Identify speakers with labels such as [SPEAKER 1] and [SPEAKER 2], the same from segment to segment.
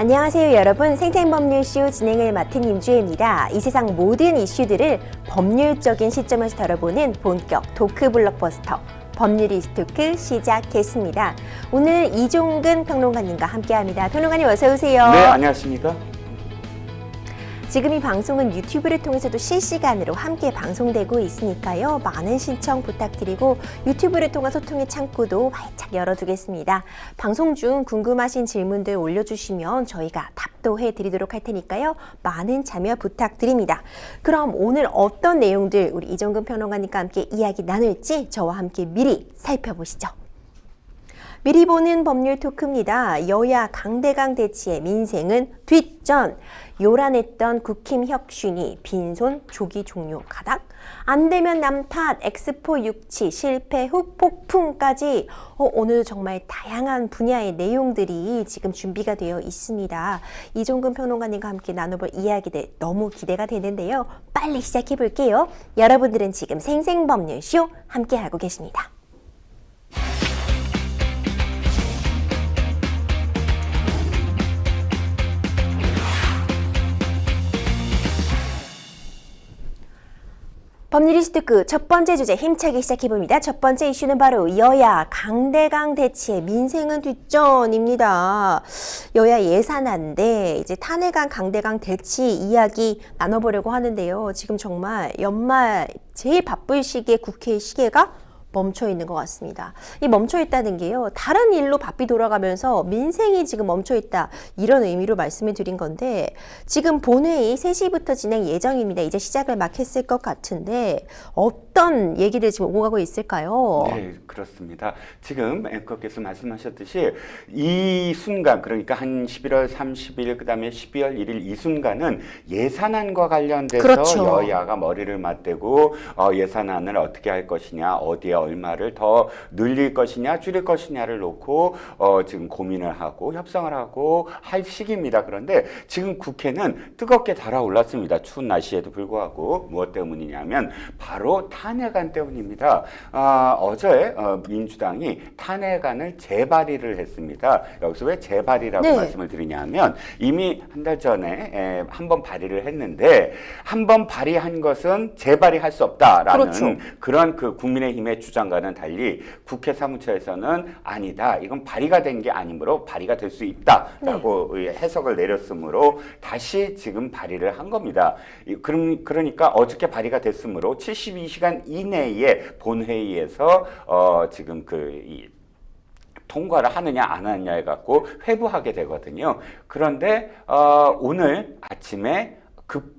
[SPEAKER 1] 안녕하세요 여러분, 생생법률쇼 진행을 맡은 임주혜입니다. 이 세상 모든 이슈들을 법률적인 시점에서 다뤄보는 본격 토크 블록버스터 법률이스토크 시작했습니다. 오늘 이종근 평론가님과 함께합니다. 평론가님 어서 오세요.
[SPEAKER 2] 네, 안녕하십니까?
[SPEAKER 1] 지금 이 방송은 유튜브를 통해서도 실시간으로 함께 방송되고 있으니까요. 많은 신청 부탁드리고 유튜브를 통한 소통의 창구도 활짝 열어두겠습니다. 방송 중 궁금하신 질문들 올려주시면 저희가 답도 해드리도록 할 테니까요. 많은 참여 부탁드립니다. 그럼 오늘 어떤 내용들 우리 이종근 평론가님과 함께 이야기 나눌지 저와 함께 미리 살펴보시죠. 미리 보는 법률 토크입니다. 여야 강대강 대치의 민생은 뒷전. 요란했던 국힘 혁신이 빈손 조기 종료 가닥. 안 되면 남 탓, 엑스포 유치 실패 후 폭풍까지 오늘 정말 다양한 분야의 내용들이 지금 준비가 되어 있습니다. 이종근 평론가님과 함께 나눠볼 이야기들 너무 기대가 되는데요. 빨리 시작해 볼게요. 여러분들은 지금 생생법률쇼 함께하고 계십니다. 법률이스토크 첫 번째 주제 힘차게 시작해봅니다. 첫 번째 이슈는 바로 여야 강대강 대치의 민생은 뒷전입니다. 여야 예산안인데 이제 탄핵안 강대강 대치 이야기 나눠보려고 하는데요. 지금 정말 연말 제일 바쁠 시기에 국회의 시계가 멈춰 있는 것 같습니다. 이 멈춰 있다는 게요. 다른 일로 바삐 돌아가면서 민생이 지금 멈춰 있다. 이런 의미로 말씀을 드린 건데 지금 본회의 3시부터 진행 예정입니다. 이제 시작을 막 했을 것 같은데 어떤 얘기들 지금 오고 가고 있을까요?
[SPEAKER 2] 네, 그렇습니다. 지금 앵커께서 말씀하셨듯이 이 순간, 그러니까 한 11월 30일 그다음에 12월 1일 이 순간은 예산안과 관련돼서
[SPEAKER 1] 그렇죠.
[SPEAKER 2] 여야가 머리를 맞대고 예산안을 어떻게 할 것이냐, 어디에 얼마를 더 늘릴 것이냐, 줄일 것이냐를 놓고 지금 고민을 하고 협상을 하고 할 시기입니다. 그런데 지금 국회는 뜨겁게 달아올랐습니다. 추운 날씨에도 불구하고. 무엇 때문이냐면 바로 탄핵안 때문입니다. 어제 민주당이 탄핵안을 재발의를 했습니다. 여기서 왜 재발의라고 말씀을 드리냐면 이미 한 달 전에 한 번 발의를 했는데 한 번 발의한 것은 재발의할 수 없다라는 그런 그 국민의힘의 주장과는 달리 국회 사무처에서는 아니다. 이건 발의가 된 게 아니므로 발의가 될 수 있다라고 해석을 내렸으므로 다시 지금 발의를 한 겁니다. 그러니까 어저께 발의가 됐으므로 72시간 이내에 본회의에서 지금 통과를 하느냐 안 하느냐에 갖고 회부하게 되거든요. 그런데 오늘 아침에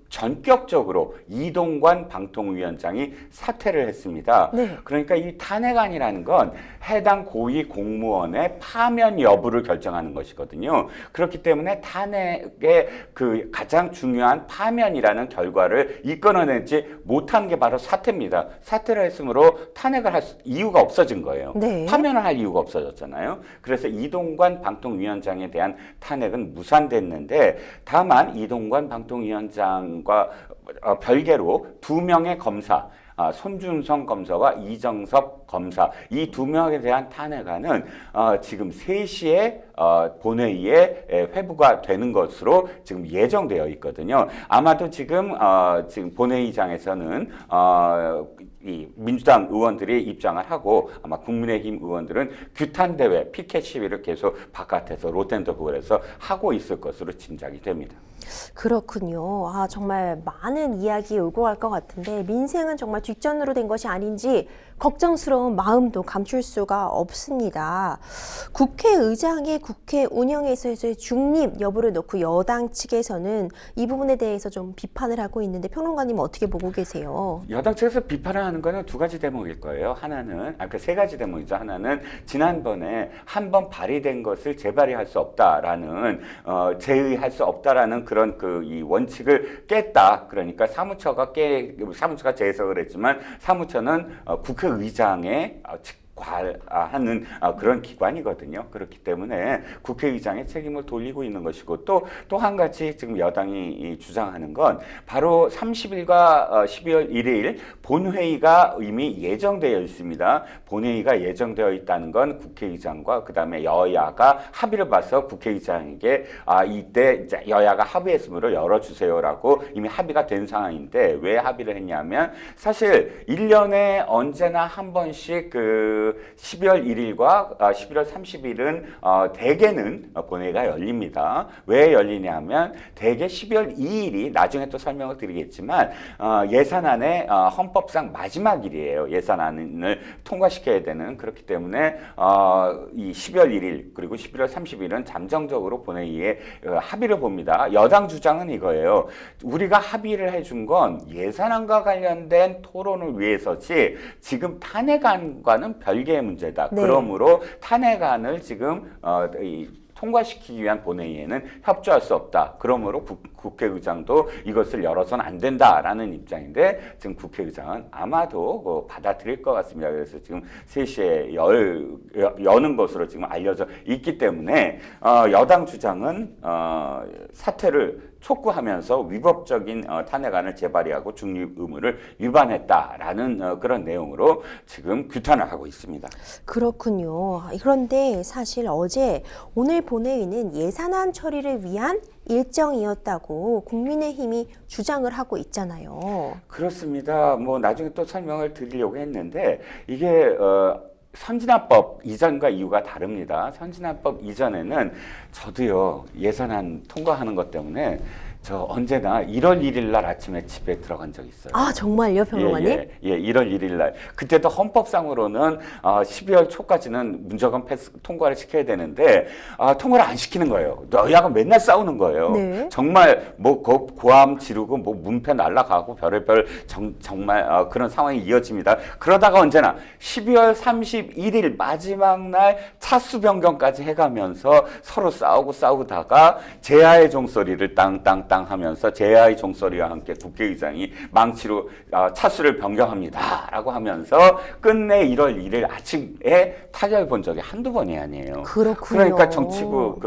[SPEAKER 2] 전격적으로 이동관 방통위원장이 사퇴를 했습니다. 그러니까 이 탄핵안이라는 건 해당 고위 공무원의 파면 여부를 결정하는 것이거든요. 그렇기 때문에 탄핵의 그 가장 중요한 파면이라는 결과를 이끌어내지 못한 게 바로 사퇴입니다. 사퇴를 했으므로 탄핵을 할 이유가 없어진 거예요. 파면을 할 이유가 없어졌잖아요. 그래서 이동관 방통위원장에 대한 탄핵은 무산됐는데 다만 이동관 방통위원장 과 별개로 2명의 검사, 손준성 검사와 이정섭 검사 이 2명에 대한 탄핵안은 지금 3시에 본회의에 회부가 되는 것으로 지금 예정되어 있거든요. 아마도 지금 본회의장에서는 이 민주당 의원들이 입장을 하고 아마 국민의힘 의원들은 규탄 대회, 피켓 시위를 계속 바깥에서 로텐더홀에서 하고 있을 것으로 짐작이 됩니다.
[SPEAKER 1] 그렇군요. 정말 많은 이야기 오고 갈 것 같은데 민생은 정말 뒷전으로 된 것이 아닌지 걱정스러운 마음도 감출 수가 없습니다. 국회의장의 국회 운영에 있어서의 중립 여부를 놓고 여당 측에서는 이 부분에 대해서 좀 비판을 하고 있는데 평론가님 어떻게 보고 계세요?
[SPEAKER 2] 여당 측에서 비판을 하는 거는 2가지 대목일 거예요. 하나는 그 3가지 대목이죠. 하나는 지난번에 한 번 발의된 것을 재발의할 수 없다라는 재의할 수 없다라는 그런 이 원칙을 깼다. 그러니까 사무처가 재해석을 했지만 사무처는 국회의장의 하는 그런 기관이거든요. 그렇기 때문에 국회의장의 책임을 돌리고 있는 것이고 또 한 가지 지금 여당이 주장하는 건 바로 30일과 12월 1일 본회의가 이미 예정되어 있습니다. 본회의가 예정되어 있다는 건 국회의장과 그다음에 여야가 합의를 봐서 국회의장에게 이때 이제 여야가 합의했으므로 열어주세요라고 이미 합의가 된 상황인데 왜 합의를 했냐면 사실 1년에 언제나 한 번씩 그 12월 1일과 11월 30일은 대개는 본회의가 열립니다. 왜 열리냐면 대개 12월 2일이 나중에 또 설명을 드리겠지만 예산안의 헌법상 마지막 일이에요. 예산안을 통과시켜야 되는 그렇기 때문에 이 12월 1일 그리고 11월 30일은 잠정적으로 본회의에 합의를 봅니다. 여당 주장은 이거예요. 우리가 합의를 해준 건 예산안과 관련된 토론을 위해서지 지금 탄핵안과는 별개의 문제다.
[SPEAKER 1] 네.
[SPEAKER 2] 그러므로 탄핵안을 지금 통과시키기 위한 본회의에는 협조할 수 없다. 그러므로 국회의장도 이것을 열어서는 안 된다라는 입장인데 지금 국회의장은 아마도 받아들일 것 같습니다. 그래서 지금 3시에 여는 것으로 지금 알려져 있기 때문에 여당 주장은 사퇴를 촉구하면서 위법적인 탄핵안을 재발의하고 중립 의무를 위반했다라는 그런 내용으로 지금 규탄을 하고 있습니다.
[SPEAKER 1] 그렇군요. 그런데 사실 어제 오늘 본회의는 예산안 처리를 위한 일정이었다고 국민의힘이 주장을 하고 있잖아요.
[SPEAKER 2] 그렇습니다. 뭐 나중에 또 설명을 드리려고 했는데 이게 선진화법 이전과 이후가 다릅니다. 선진화법 이전에는 저도요 예산안 통과하는 것 때문에 저 언제나 1월 1일 날 아침에 집에 들어간 적이 있어요.
[SPEAKER 1] 아, 정말요, 평론가님?
[SPEAKER 2] 예, 1월 1일 날. 그때도 헌법상으로는 12월 초까지는 무조건 통과를 시켜야 되는데 통과를 안 시키는 거예요. 여야가 맨날 싸우는 거예요.
[SPEAKER 1] 네.
[SPEAKER 2] 정말 뭐 고함 지르고 뭐 문패 날라가고 별의별 정말 그런 상황이 이어집니다. 그러다가 언제나 12월 31일 마지막 날 차수 변경까지 해가면서 서로 싸우다가 제야의 종소리를 땅땅땅 하면서 제야의 종소리와 함께 국회의장이 망치로 차수를 변경합니다 라고 하면서 끝내 1월 1일 아침에 타결 본 적이 한두 번이 아니에요.
[SPEAKER 1] 그렇군요.
[SPEAKER 2] 그러니까 정치부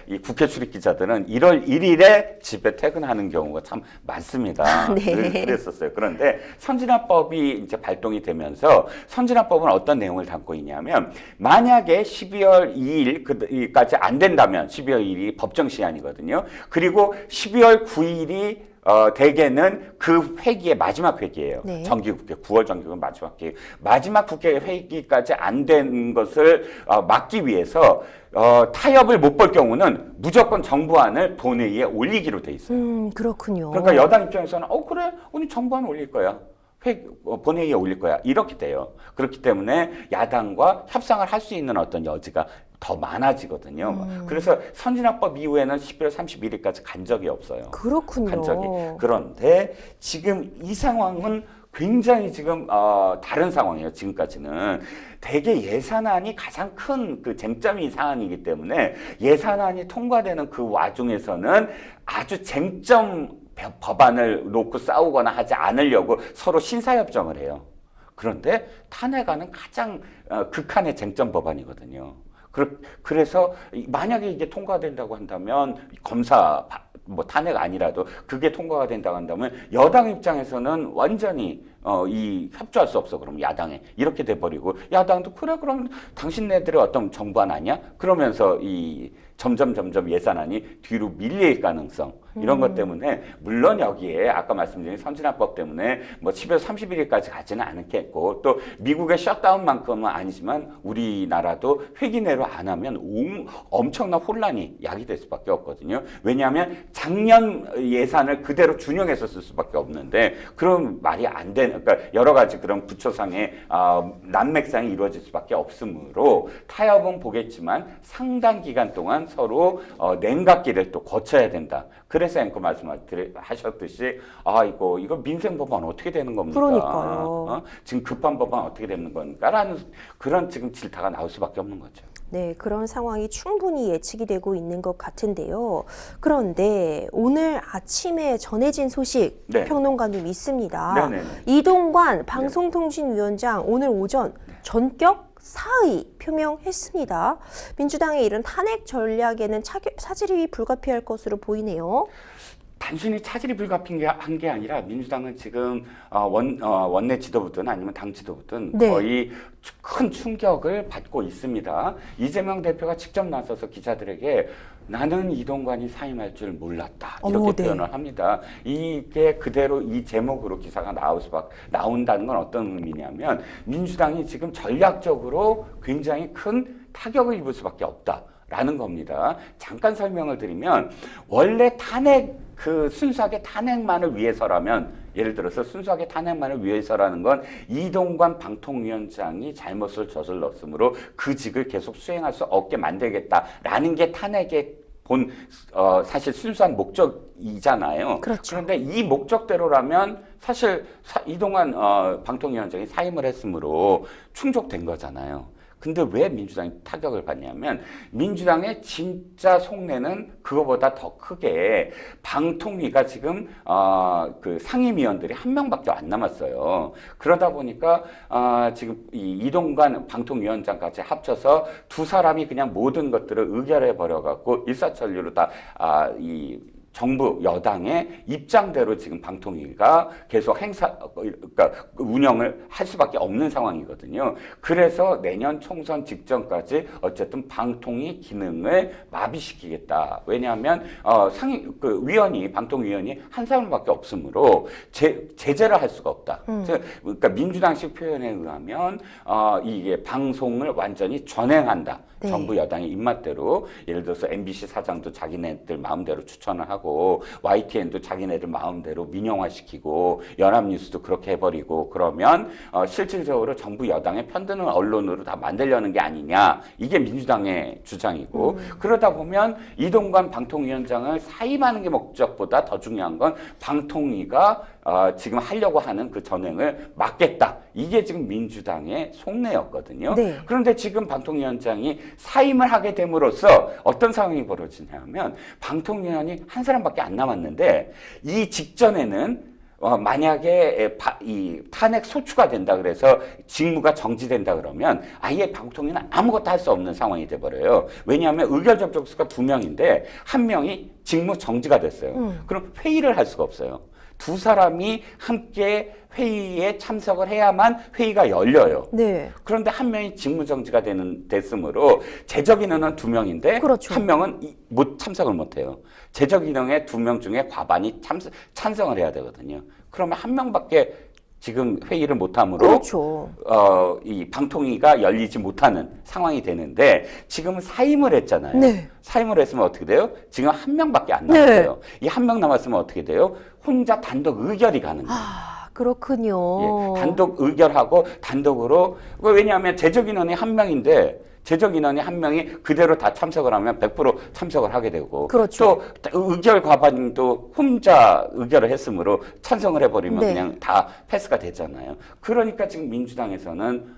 [SPEAKER 2] 이 국회 출입 기자들은 1월 1일에 집에 퇴근하는 경우가 참 많습니다.
[SPEAKER 1] 네.
[SPEAKER 2] 그랬었어요. 그런데 선진화법이 이제 발동이 되면서 선진화법은 어떤 내용을 담고 있냐면 만약에 12월 2일까지 안 된다면 12월 2일이 법정 시한이거든요. 그리고 12월 9일이 대개는 그 회기의 마지막 회기예요.
[SPEAKER 1] 네.
[SPEAKER 2] 정기국회 9월 정기국회 마지막 회기. 마지막 국회 회기까지 안 된 것을 막기 위해서 타협을 못 볼 경우는 무조건 정부안을 본회의에 올리기로 돼 있어요.
[SPEAKER 1] 그렇군요.
[SPEAKER 2] 그러니까 여당 입장에서는 그래 오늘 정부안 올릴 거야. 본회의에 올릴 거야. 이렇게 돼요. 그렇기 때문에 야당과 협상을 할 수 있는 어떤 여지가 더 많아지거든요. 그래서 선진화법 이후에는 11월 31일까지 간 적이 없어요.
[SPEAKER 1] 그렇군요.
[SPEAKER 2] 간 적이. 그런데 지금 이 상황은 굉장히 지금 다른 상황이에요. 지금까지는 대개 예산안이 가장 큰 그 쟁점이 사안이기 때문에 예산안이 통과되는 그 와중에서는 아주 쟁점 법안을 놓고 싸우거나 하지 않으려고 서로 신사협정을 해요. 그런데 탄핵안은 가장 극한의 쟁점 법안이거든요. 그래서 만약에 이게 통과된다고 한다면 검사 뭐 탄핵 아니라도 그게 통과가 된다고 한다면 여당 입장에서는 완전히 협조할 수 없어. 그럼 야당에 이렇게 돼버리고 야당도 그래 그럼 당신네들의 어떤 정부안 아니야? 그러면서 점점 예산안이 뒤로 밀릴 가능성 이런 것 때문에 물론 여기에 아까 말씀드린 선진화법 때문에 뭐 12월 31일까지 가지는 않겠고 또 미국의 셧다운만큼은 아니지만 우리나라도 회기 내로 안 하면 엄청난 혼란이 야기될 수밖에 없거든요. 왜냐하면 작년 예산을 그대로 준용해서 쓸 수밖에 없는데 그럼 말이 안 되는 그러니까 여러 가지 그런 부처상의 난맥상이 이루어질 수밖에 없으므로 타협은 보겠지만 상당 기간 동안 서로 냉각기를 또 거쳐야 된다. 그래서 앵커 말씀하셨듯이 이거 민생 법안 어떻게 되는 겁니까?
[SPEAKER 1] 그러니까요.
[SPEAKER 2] 지금 급한 법안 어떻게 되는 건가라는 그런 지금 질타가 나올 수밖에 없는 거죠.
[SPEAKER 1] 네, 그런 상황이 충분히 예측이 되고 있는 것 같은데요. 그런데 오늘 아침에 전해진 소식
[SPEAKER 2] 네.
[SPEAKER 1] 평론가님 있습니다.
[SPEAKER 2] 네네네.
[SPEAKER 1] 이동관 방송통신위원장 오늘 오전 전격 사의 표명했습니다. 민주당의 이런 탄핵 전략에는 사실이 불가피할 것으로 보이네요.
[SPEAKER 2] 단순히 차질이 불가피한 게 아니라 민주당은 지금 원내 지도부든 아니면 당 지도부든
[SPEAKER 1] 네.
[SPEAKER 2] 거의 큰 충격을 받고 있습니다. 이재명 대표가 직접 나서서 기자들에게 나는 이동관이 사임할 줄 몰랐다 이렇게
[SPEAKER 1] 네.
[SPEAKER 2] 표현을 합니다. 이게 그대로 이 제목으로 기사가 나온다는 건 어떤 의미냐면 민주당이 지금 전략적으로 굉장히 큰 타격을 입을 수밖에 없다. 라는 겁니다. 잠깐 설명을 드리면 원래 순수하게 탄핵만을 위해서라면 예를 들어서 순수하게 탄핵만을 위해서라는 건 이동관 방통위원장이 잘못을 저질렀으므로 그 직을 계속 수행할 수 없게 만들겠다라는 게 탄핵의 사실 순수한 목적이잖아요.
[SPEAKER 1] 그렇죠.
[SPEAKER 2] 그런데 이 목적대로라면 사실 이동관 방통위원장이 사임을 했으므로 충족된 거잖아요. 근데 왜 민주당이 타격을 받냐면 민주당의 진짜 속내는 그거보다 더 크게 방통위가 지금 그 상임위원들이 한 명밖에 안 남았어요. 그러다 보니까 지금 이동관 방통위원장까지 합쳐서 두 사람이 그냥 모든 것들을 의결해 버려 갖고 일사천리로 다 정부 여당의 입장대로 지금 방통위가 계속 그러니까 운영을 할 수밖에 없는 상황이거든요. 그래서 내년 총선 직전까지 어쨌든 방통위 기능을 마비시키겠다. 왜냐하면 방통위원이 한 사람밖에 없으므로 제재를 할 수가 없다. 그러니까 민주당식 표현에 의하면 이게 방송을 완전히 전횡한다.
[SPEAKER 1] 네.
[SPEAKER 2] 정부 여당의 입맛대로 예를 들어서 MBC 사장도 자기네들 마음대로 추천을 하고 YTN도 자기네들 마음대로 민영화시키고 연합뉴스도 그렇게 해버리고 그러면 실질적으로 정부 여당에 편드는 언론으로 다 만들려는 게 아니냐 이게 민주당의 주장이고 그러다 보면 이동관 방통위원장을 사임하는 게 목적보다 더 중요한 건 방통위가 지금 하려고 하는 그 전횡을 막겠다. 이게 지금 민주당의 속내였거든요.
[SPEAKER 1] 네.
[SPEAKER 2] 그런데 지금 방통위원장이 사임을 하게 됨으로써 어떤 상황이 벌어지냐면 방통위원이 한 사람밖에 안 남았는데 이 직전에는 만약에 이 탄핵 소추가 된다 그래서 직무가 정지된다 그러면 아예 방통위는 아무것도 할 수 없는 상황이 돼버려요. 왜냐하면 의결 접촉수가 2명인데 한 명이 직무 정지가 됐어요. 그럼 회의를 할 수가 없어요. 두 사람이 함께 회의에 참석을 해야만 회의가 열려요.
[SPEAKER 1] 네.
[SPEAKER 2] 그런데 한 명이 직무정지가 됐으므로 재적 인원은 2명인데
[SPEAKER 1] 그렇죠.
[SPEAKER 2] 한 명은 참석을 못해요. 재적 인원의 2명 중에 과반이 찬성을 해야 되거든요. 그러면 한 명밖에 지금 회의를 못하므로
[SPEAKER 1] 그렇죠.
[SPEAKER 2] 이 방통위가 열리지 못하는 상황이 되는데 지금은 사임을 했잖아요.
[SPEAKER 1] 네.
[SPEAKER 2] 사임을 했으면 어떻게 돼요? 지금 한 명밖에 안 남았어요. 이 한 명 남았으면 어떻게 돼요? 혼자 단독 의결이 가는 거예요.
[SPEAKER 1] 그렇군요.
[SPEAKER 2] 예, 단독 의결하고 단독으로 왜냐하면 재적 인원이 한 명인데 재적 인원이 한 명이 그대로 다 참석을 하면 100% 참석을 하게 되고
[SPEAKER 1] 그렇죠.
[SPEAKER 2] 또 의결 과반도 혼자 의결을 했으므로 찬성을 해버리면
[SPEAKER 1] 네.
[SPEAKER 2] 그냥 다 패스가 되잖아요. 그러니까 지금 민주당에서는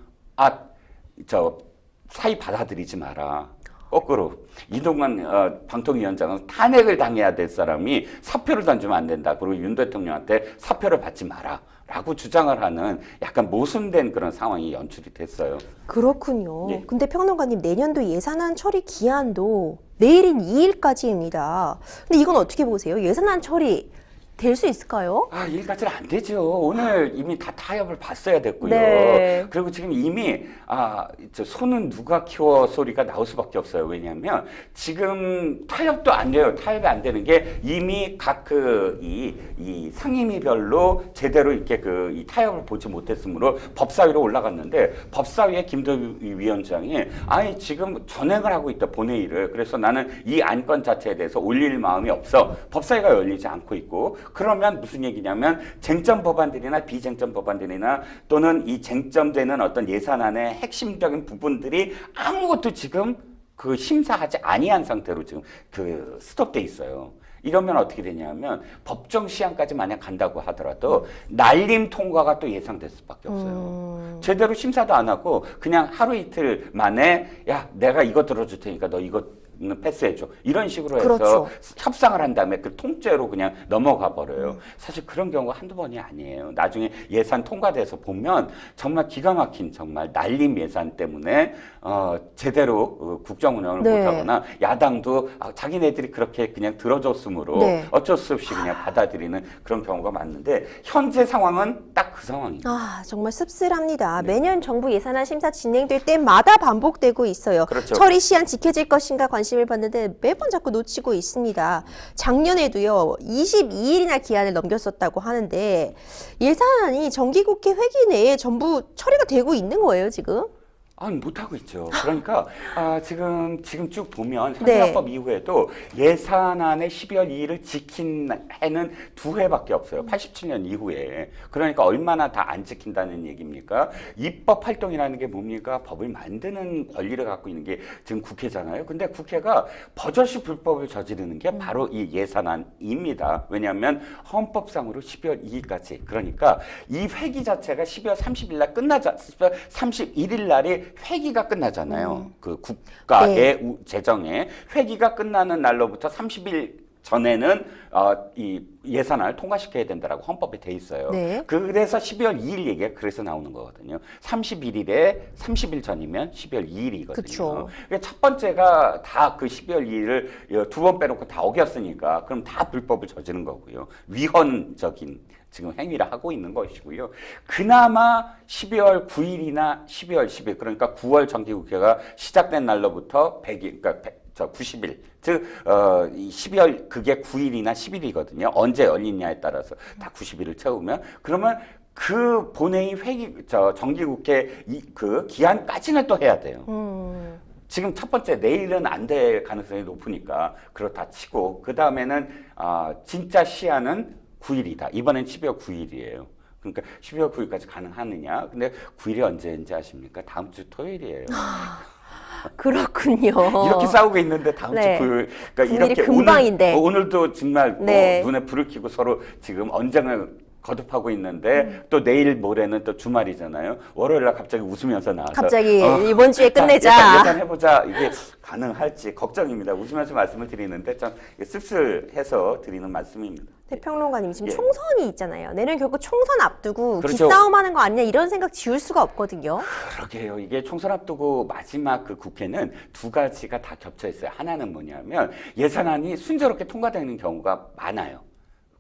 [SPEAKER 2] 사의 받아들이지 마라. 거꾸로 이동관 방통위원장은 탄핵을 당해야 될 사람이 사표를 던지면 안 된다. 그리고 윤 대통령한테 사표를 받지 마라. 라고 주장을 하는 약간 모순된 그런 상황이 연출이 됐어요.
[SPEAKER 1] 그렇군요.
[SPEAKER 2] 예.
[SPEAKER 1] 근데 평론가님 내년도 예산안 처리 기한도 내일인 2일까지입니다. 근데 이건 어떻게 보세요? 예산안 처리 될 수 있을까요?
[SPEAKER 2] 일까지는 안 되죠. 오늘 이미 다 타협을 봤어야 됐고요.
[SPEAKER 1] 네.
[SPEAKER 2] 그리고 지금 이미 소는 누가 키워 소리가 나올 수밖에 없어요. 왜냐하면 지금 타협도 안 돼요. 타협이 안 되는 게 이미 각 이 상임위별로 제대로 이렇게 이 타협을 보지 못했으므로 법사위로 올라갔는데 법사위의 김도희 위원장이 지금 전행을 하고 있다 본회의를. 그래서 나는 이 안건 자체에 대해서 올릴 마음이 없어. 법사위가 열리지 않고 있고. 그러면 무슨 얘기냐면 쟁점 법안들이나 비쟁점 법안들이나 또는 이 쟁점되는 어떤 예산안의 핵심적인 부분들이 아무것도 지금 심사하지 아니한 상태로 지금 스톱돼 있어요. 이러면 어떻게 되냐면 법정 시한까지 만약 간다고 하더라도 날림 통과가 또 예상될 수밖에 없어요. 제대로 심사도 안 하고 그냥 하루 이틀 만에 야 내가 이거 들어줄 테니까 너 이거 패스해줘. 이런 식으로 해서
[SPEAKER 1] 그렇죠.
[SPEAKER 2] 협상을 한 다음에 그 통째로 그냥 넘어가 버려요. 사실 그런 경우가 한두 번이 아니에요. 나중에 예산 통과돼서 보면 정말 기가 막힌 정말 날림 예산 때문에 제대로 국정 운영을
[SPEAKER 1] 네.
[SPEAKER 2] 못하거나 야당도 자기네들이 그렇게 그냥 들어줬으므로
[SPEAKER 1] 네.
[SPEAKER 2] 어쩔 수 없이 그냥 받아들이는 그런 경우가 많은데 현재 상황은 딱 그 상황입니다.
[SPEAKER 1] 아, 정말 씁쓸합니다. 매년 정부 예산안 심사 진행될 때마다 반복되고 있어요.
[SPEAKER 2] 그렇죠.
[SPEAKER 1] 처리 시한 지켜질 것인가 관심을 받는데 매번 자꾸 놓치고 있습니다. 작년에도요, 22일이나 기한을 넘겼었다고 하는데 예산안이 정기국회 회기 내에 전부 처리가 되고 있는 거예요, 지금?
[SPEAKER 2] 아니, 못하고 있죠. 그러니까, 지금 쭉 보면,
[SPEAKER 1] 네.
[SPEAKER 2] 선거법 이후에도 예산안의 12월 2일을 지킨 해는 2회밖에 없어요. 87년 이후에. 그러니까 얼마나 다 안 지킨다는 얘기입니까? 입법 활동이라는 게 뭡니까? 법을 만드는 권리를 갖고 있는 게 지금 국회잖아요. 근데 국회가 버젓이 불법을 저지르는 게 바로 이 예산안입니다. 왜냐하면 헌법상으로 12월 2일까지. 그러니까 이 회기 자체가 12월 30일 날 12월 31일 날이 회기가 끝나잖아요. 그 국가의
[SPEAKER 1] 네.
[SPEAKER 2] 재정에 회기가 끝나는 날로부터 30일 전에는 이 예산안을 통과시켜야 된다라고 헌법에 돼 있어요.
[SPEAKER 1] 네.
[SPEAKER 2] 그래서 12월 2일 얘기가 그래서 나오는 거거든요. 31일에 30일 전이면 12월 2일이거든요.
[SPEAKER 1] 그쵸.
[SPEAKER 2] 첫 번째가 다 그 12월 2일을 두 번 빼놓고 다 어겼으니까 그럼 다 불법을 저지른 거고요. 위헌적인 지금 행위를 하고 있는 것이고요. 그나마 12월 9일이나 12월 10일 그러니까 9월 정기국회가 시작된 날로부터 100일 그러니까 90일 즉 12월 그게 9일이나 10일이거든요. 언제 열리냐에 따라서 다 90일을 채우면 그러면 그 본회의 회기 정기국회 그 기한까지는 또 해야 돼요. 지금 첫 번째 내일은 안 될 가능성이 높으니까 그렇다 치고 그 다음에는 진짜 시한은 9일이다. 이번엔 12월 9일이에요. 그러니까 12월 9일까지 가능하느냐? 근데 9일이 언제인지 아십니까? 다음 주 토요일이에요.
[SPEAKER 1] 그렇군요.
[SPEAKER 2] 이렇게 싸우고 있는데 다음
[SPEAKER 1] 네.
[SPEAKER 2] 주 그러니까
[SPEAKER 1] 9일이
[SPEAKER 2] 이렇게
[SPEAKER 1] 금방인데.
[SPEAKER 2] 오늘도 정말
[SPEAKER 1] 네.
[SPEAKER 2] 눈에 불을 켜고 서로 지금 언쟁을 거듭하고 있는데 또 내일 모레는 또 주말이잖아요. 월요일 날 갑자기 웃으면서 나와서
[SPEAKER 1] 갑자기 이번 주에 끝내자.
[SPEAKER 2] 예산 해보자. 이게 가능할지 걱정입니다. 웃으면서 말씀을 드리는데 참 씁쓸해서 드리는 말씀입니다.
[SPEAKER 1] 대평론가님 지금
[SPEAKER 2] 예.
[SPEAKER 1] 총선이 있잖아요. 내년 결국 총선 앞두고
[SPEAKER 2] 그렇죠.
[SPEAKER 1] 기싸움하는 거 아니냐 이런 생각 지울 수가 없거든요.
[SPEAKER 2] 그러게요. 이게 총선 앞두고 마지막 그 국회는 두 가지가 다 겹쳐 있어요. 하나는 뭐냐면 예산안이 순조롭게 통과되는 경우가 많아요.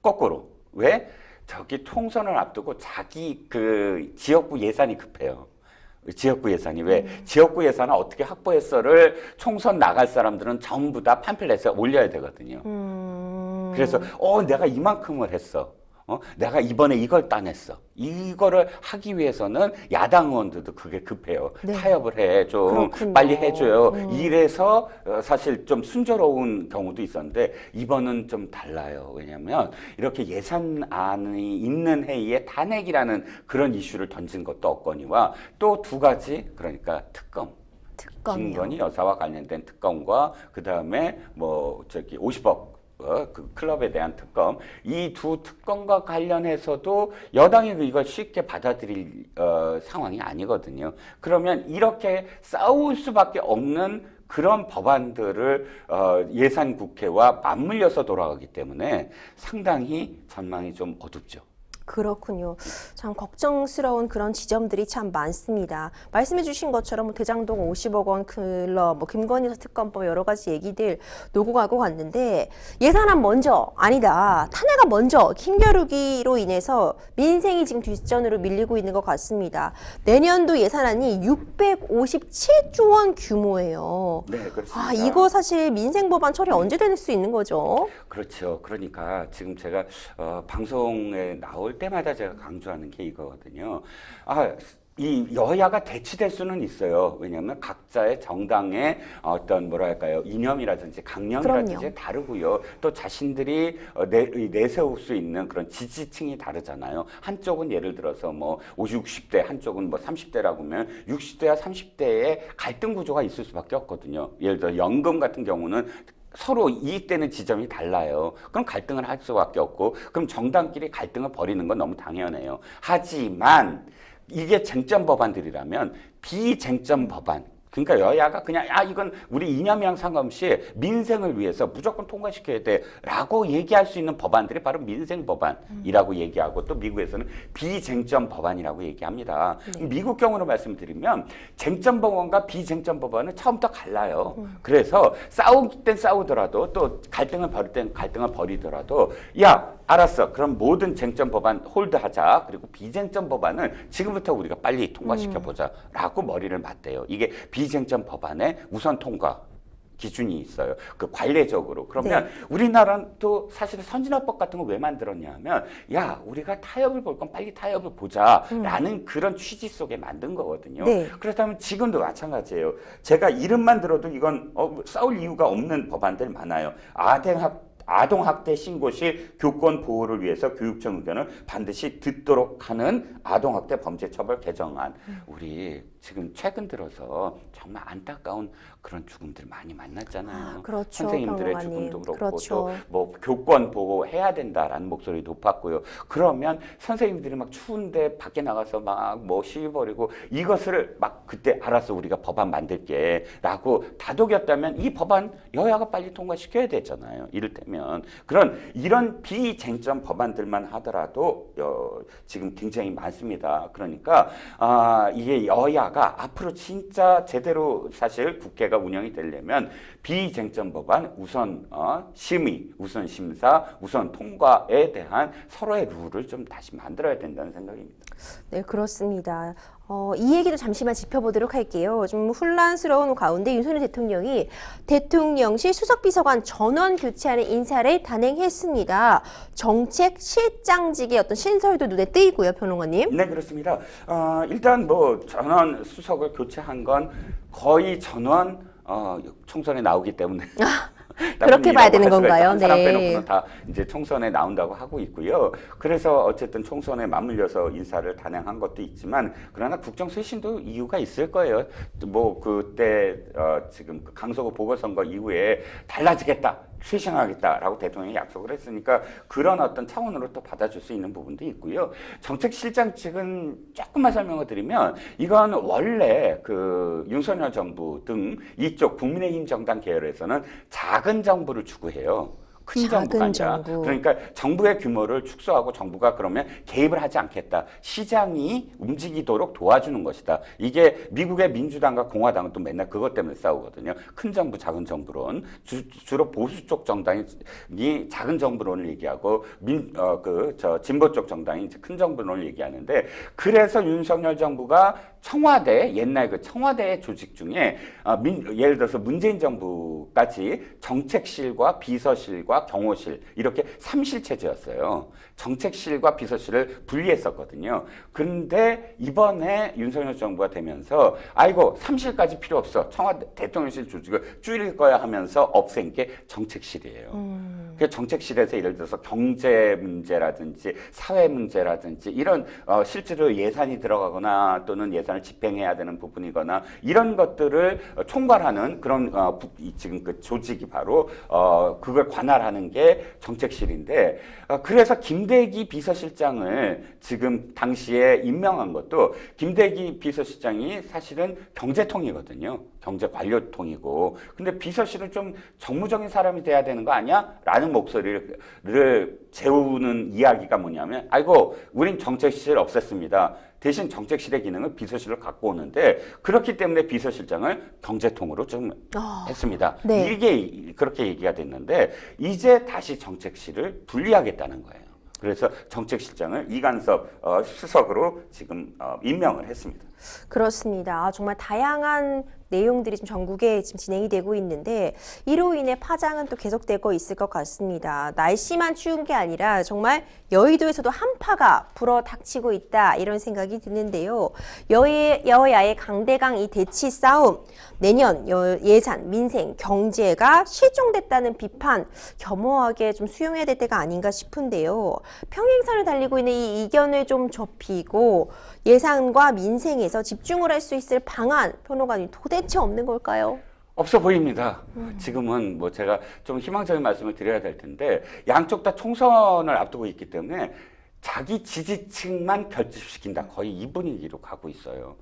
[SPEAKER 2] 거꾸로. 왜? 저기 총선을 앞두고 자기 그 지역구 예산이 급해요. 지역구 예산이 왜 지역구 예산을 어떻게 확보했어를 총선 나갈 사람들은 전부 다 팜플렛에 올려야 되거든요. 그래서 내가 이만큼을 했어. 내가 이번에 이걸 따냈어. 이거를 하기 위해서는 야당 의원들도 그게 급해요.
[SPEAKER 1] 네.
[SPEAKER 2] 타협을 해. 좀
[SPEAKER 1] 그렇군요.
[SPEAKER 2] 빨리 해줘요. 이래서 사실 좀 순조로운 경우도 있었는데 이번은 좀 달라요. 왜냐하면 이렇게 예산안이 있는 회의에 탄핵이라는 그런 이슈를 던진 것도 없거니와 또 두 가지 그러니까 특검.
[SPEAKER 1] 특검이요.
[SPEAKER 2] 김건희 여사와 관련된 특검과 그 다음에 50억 그 클럽에 대한 특검 이 두 특검과 관련해서도 여당이 이걸 쉽게 받아들일 상황이 아니거든요. 그러면 이렇게 싸울 수밖에 없는 그런 법안들을 예산 국회와 맞물려서 돌아가기 때문에 상당히 전망이 좀 어둡죠.
[SPEAKER 1] 그렇군요. 참 걱정스러운 그런 지점들이 참 많습니다. 말씀해 주신 것처럼 대장동 50억 원 클럽, 김건희 여사 특검법 여러 가지 얘기들 놓고 가고 갔는데 예산안 먼저 아니다. 탄핵안 먼저 힘겨루기로 인해서 민생이 지금 뒷전으로 밀리고 있는 것 같습니다. 내년도 예산안이 657조 원 규모예요.
[SPEAKER 2] 네, 그렇습니다.
[SPEAKER 1] 이거 사실 민생 법안 처리 언제 될 수 있는 거죠?
[SPEAKER 2] 그렇죠. 그러니까 지금 제가 방송에 나올 때마다 제가 강조하는 게 이거거든요. 이 여야가 대치될 수는 있어요. 왜냐하면 각자의 정당의 어떤 이념이라든지 강령이라든지
[SPEAKER 1] 그럼요.
[SPEAKER 2] 다르고요. 또 자신들이 내세울 수 있는 그런 지지층이 다르잖아요. 한쪽은 예를 들어서 50, 60대, 한쪽은 30대라고 하면 60대와 30대의 갈등 구조가 있을 수밖에 없거든요. 예를 들어 연금 같은 경우는 서로 이익되는 지점이 달라요. 그럼 갈등을 할 수밖에 없고, 그럼 정당끼리 갈등을 벌이는 건 너무 당연해요. 하지만 이게 쟁점 법안들이라면 비쟁점 법안, 그러니까 여야가 그냥 이건 우리 이념이랑 상관없이 민생을 위해서 무조건 통과시켜야 돼라고 얘기할 수 있는 법안들이 바로 민생 법안이라고 얘기하고, 또 미국에서는 비쟁점 법안이라고 얘기합니다.
[SPEAKER 1] 네.
[SPEAKER 2] 미국 경우로 말씀드리면 쟁점 법안과 비쟁점 법안은 처음부터 갈라요. 그래서 싸울 땐 싸우더라도, 또 갈등을 벌일 땐 갈등을 벌이더라도, 야 알았어, 그럼 모든 쟁점 법안 홀드하자, 그리고 비쟁점 법안은 지금부터 우리가 빨리 통과시켜보자라고 머리를 맞대요. 이게 비쟁점 법안의 우선 통과 기준이 있어요. 그 관례적으로. 그러면 우리나라는 또 사실 선진화법 같은 거 왜 만들었냐 하면, 야 우리가 타협을 볼 건 빨리 타협을 보자라는 그런 취지 속에 만든 거거든요. 그렇다면 지금도 마찬가지예요. 제가 이름만 들어도 이건 싸울 이유가 없는 법안들 많아요. 아동학대 신고 시 교권 보호를 위해서 교육청 의견을 반드시 듣도록 하는 아동학대 범죄처벌 개정안. 우리 지금 최근 들어서 정말 안타까운 그런 죽음들 많이 만났잖아요.
[SPEAKER 1] 그렇죠,
[SPEAKER 2] 선생님들의
[SPEAKER 1] 평론가님.
[SPEAKER 2] 죽음도 그렇고,
[SPEAKER 1] 그렇죠.
[SPEAKER 2] 또 뭐 교권 보호해야 된다라는 목소리 높았고요. 그러면 선생님들이 막 추운데 밖에 나가서 막 뭐 시위 벌이고, 이것을 막 그때 알았어 우리가 법안 만들게라고 다독였다면 이 법안 여야가 빨리 통과시켜야 되잖아요. 이를테면 이런 비쟁점 법안들만 하더라도 지금 굉장히 많습니다. 그러니까 이게 여야가 앞으로 진짜 제대로 사실 국회가 운영이 되려면 비쟁점 법안 우선 심의, 우선 심사, 우선 통과에 대한 서로의 룰을 좀 다시 만들어야 된다는 생각입니다.
[SPEAKER 1] 네, 그렇습니다. 이 얘기도 잠시만 짚어보도록 할게요. 좀 혼란스러운 가운데 윤석열 대통령이 대통령실 수석비서관 전원 교체하는 인사를 단행했습니다. 정책 실장직의 어떤 신설도 눈에 띄고요, 평론가님.
[SPEAKER 2] 네, 그렇습니다. 일단 뭐 전원 수석을 교체한 건 거의 전원 총선에 나오기 때문에
[SPEAKER 1] 그렇게 봐야 되는 건가요?
[SPEAKER 2] 한 사람 빼놓고는 다 이제 총선에 나온다고 하고 있고요. 그래서 어쨌든 총선에 맞물려서 인사를 단행한 것도 있지만, 그러나 국정 쇄신도 이유가 있을 거예요. 뭐 그때 지금 그 강서구 보궐선거 이후에 달라지겠다, 쇄신하겠다라고 대통령이 약속을 했으니까 그런 어떤 차원으로 또 받아줄 수 있는 부분도 있고요. 정책실장 측은 조금만 설명을 드리면, 이건 원래 그 윤석열 정부 등 이쪽 국민의힘 정당 계열에서는 작은 정부를 추구해요. 큰 정부가 아니라. 그러니까 정부의 규모를 축소하고 정부가 그러면 개입을 하지 않겠다. 시장이 움직이도록 도와주는 것이다. 이게 미국의 민주당과 공화당은 또 맨날 그것 때문에 싸우거든요. 큰 정부, 작은 정부론. 주로 보수 쪽 정당이 작은 정부론을 얘기하고 진보 쪽 정당이 이제 큰 정부론을 얘기하는데, 그래서 윤석열 정부가 청와대, 옛날 그 청와대 조직 중에 예를 들어서 문재인 정부까지 정책실과 비서실과 경호실, 이렇게 3실 체제였어요. 정책실과 비서실을 분리했었거든요. 그런데 이번에 윤석열 정부가 되면서 아이고 3실까지 필요 없어, 청와대 대통령실 조직을 줄일 거야 하면서 없앤 게 정책실이에요. 그 정책실에서 예를 들어서 경제 문제라든지 사회 문제라든지 이런 실제로 예산이 들어가거나 또는 예산을 집행해야 되는 부분이거나 이런 것들을 총괄하는 그런 지금 그 조직이 바로 그걸 관할하는 게 정책실인데, 그래서 김대기 비서실장을 지금 당시에 임명한 것도, 김대기 비서실장이 사실은 경제통이거든요. 경제관료통이고, 근데 비서실은 좀 정무적인 사람이 돼야 되는 거 아니야? 라는 목소리를 재우는 이야기가 뭐냐면, 아이고 우린 정책실 없앴습니다. 대신 정책실의 기능을 비서실로 갖고 오는데, 그렇기 때문에 비서실장을 경제통으로 좀 했습니다. 이게 그렇게 얘기가 됐는데, 이제 다시 정책실을 분리하겠다는 거예요. 그래서 정책실장을 이간섭 수석으로 지금 임명을 했습니다.
[SPEAKER 1] 그렇습니다. 정말 다양한 내용들이 지금 전국에 지금 진행이 되고 있는데, 이로 인해 파장은 또 계속되고 있을 것 같습니다. 날씨만 추운 게 아니라 정말 여의도에서도 한파가 불어닥치고 있다, 이런 생각이 드는데요. 여야의 강대강 이 대치 싸움, 내년 예산, 민생, 경제가 실종됐다는 비판 겸허하게 좀 수용해야 될 때가 아닌가 싶은데요. 평행선을 달리고 있는 이 이견을 좀 좁히고 예산과 민생에서 집중을 할 수 있을 방안, 평론가님 도대체 없는 걸까요?
[SPEAKER 2] 없어 보입니다. 지금은 뭐 제가 좀 희망적인 말씀을 드려야 될 텐데 양쪽 다 총선을 앞두고 있기 때문에 자기 지지층만 결집시킨다. 거의 이 분위기로 가고 있어요.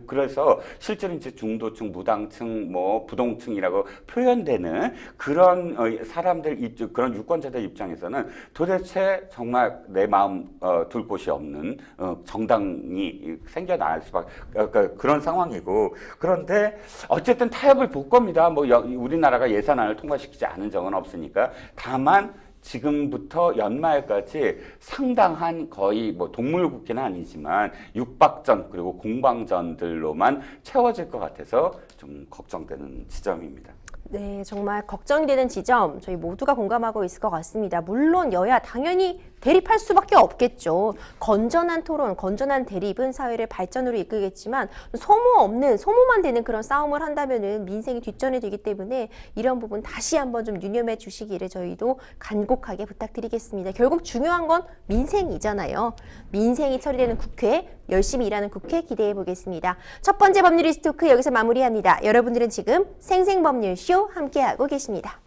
[SPEAKER 2] 그래서 실제로 이제 중도층, 무당층, 뭐 부동층이라고 표현되는 그런 사람들, 그런 유권자들 입장에서는 도대체 정말 내 마음 둘 곳이 없는 정당이 생겨날 수밖에 그런 상황이고, 그런데 어쨌든 타협을 볼 겁니다. 뭐 우리나라가 예산안을 통과시키지 않은 적은 없으니까. 다만 지금부터 연말까지 상당한 거의 뭐 동물국회는 아니지만 육박전 그리고 공방전들로만 채워질 것 같아서 좀 걱정되는 지점입니다.
[SPEAKER 1] 네, 정말 걱정이 되는 지점 저희 모두가 공감하고 있을 것 같습니다. 물론 여야 당연히 대립할 수밖에 없겠죠. 건전한 토론, 건전한 대립은 사회를 발전으로 이끌겠지만 소모만 되는 그런 싸움을 한다면은 민생이 뒷전이 되기 때문에 이런 부분 다시 한번 좀 유념해 주시기를 저희도 간곡하게 부탁드리겠습니다. 결국 중요한 건 민생이잖아요. 민생이 처리되는 국회, 열심히 일하는 국회 기대해 보겠습니다. 첫 번째 법률리스트 토크 여기서 마무리합니다. 여러분들은 지금 생생법률쇼 함께하고 계십니다.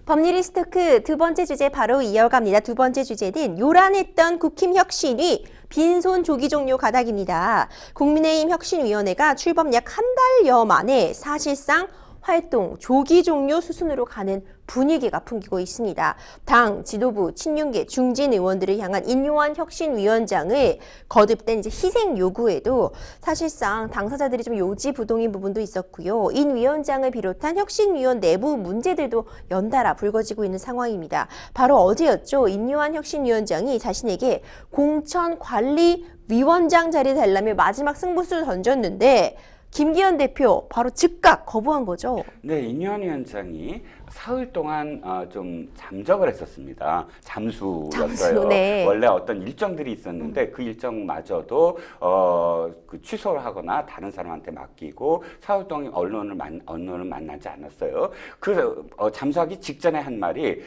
[SPEAKER 1] 법률리스트 토크 두 번째 주제 바로 이어갑니다. 두 번째 주제는 요란했던 국힘 혁신위 빈손 조기 종료 가닥입니다. 국민의힘 혁신위원회가 출범 약 한 달여 만에 사실상 활동 조기 종료 수순으로 가는 분위기가 풍기고 있습니다. 당 지도부 친윤계 중진 의원들을 향한 인요한 혁신위원장의 거듭된 이제 희생 요구에도 사실상 당사자들이 좀 요지부동인 부분도 있었고요. 인 위원장을 비롯한 혁신위원 내부 문제들도 연달아 불거지고 있는 상황입니다. 바로 어제였죠. 인요한 혁신위원장이 자신에게 공천관리위원장 자리 달라며 마지막 승부수를 던졌는데 김기현 대표 바로 즉각 거부한 거죠.
[SPEAKER 2] 네, 인요한 위원장이 사흘 동안 좀 잠적을 했었습니다. 잠수였어요.
[SPEAKER 1] 네.
[SPEAKER 2] 원래 어떤 일정들이 있었는데 그 일정마저도 그 취소를 하거나 다른 사람한테 맡기고 사흘 동안 언론을 만나지 않았어요. 그 잠수하기 직전에 한 말이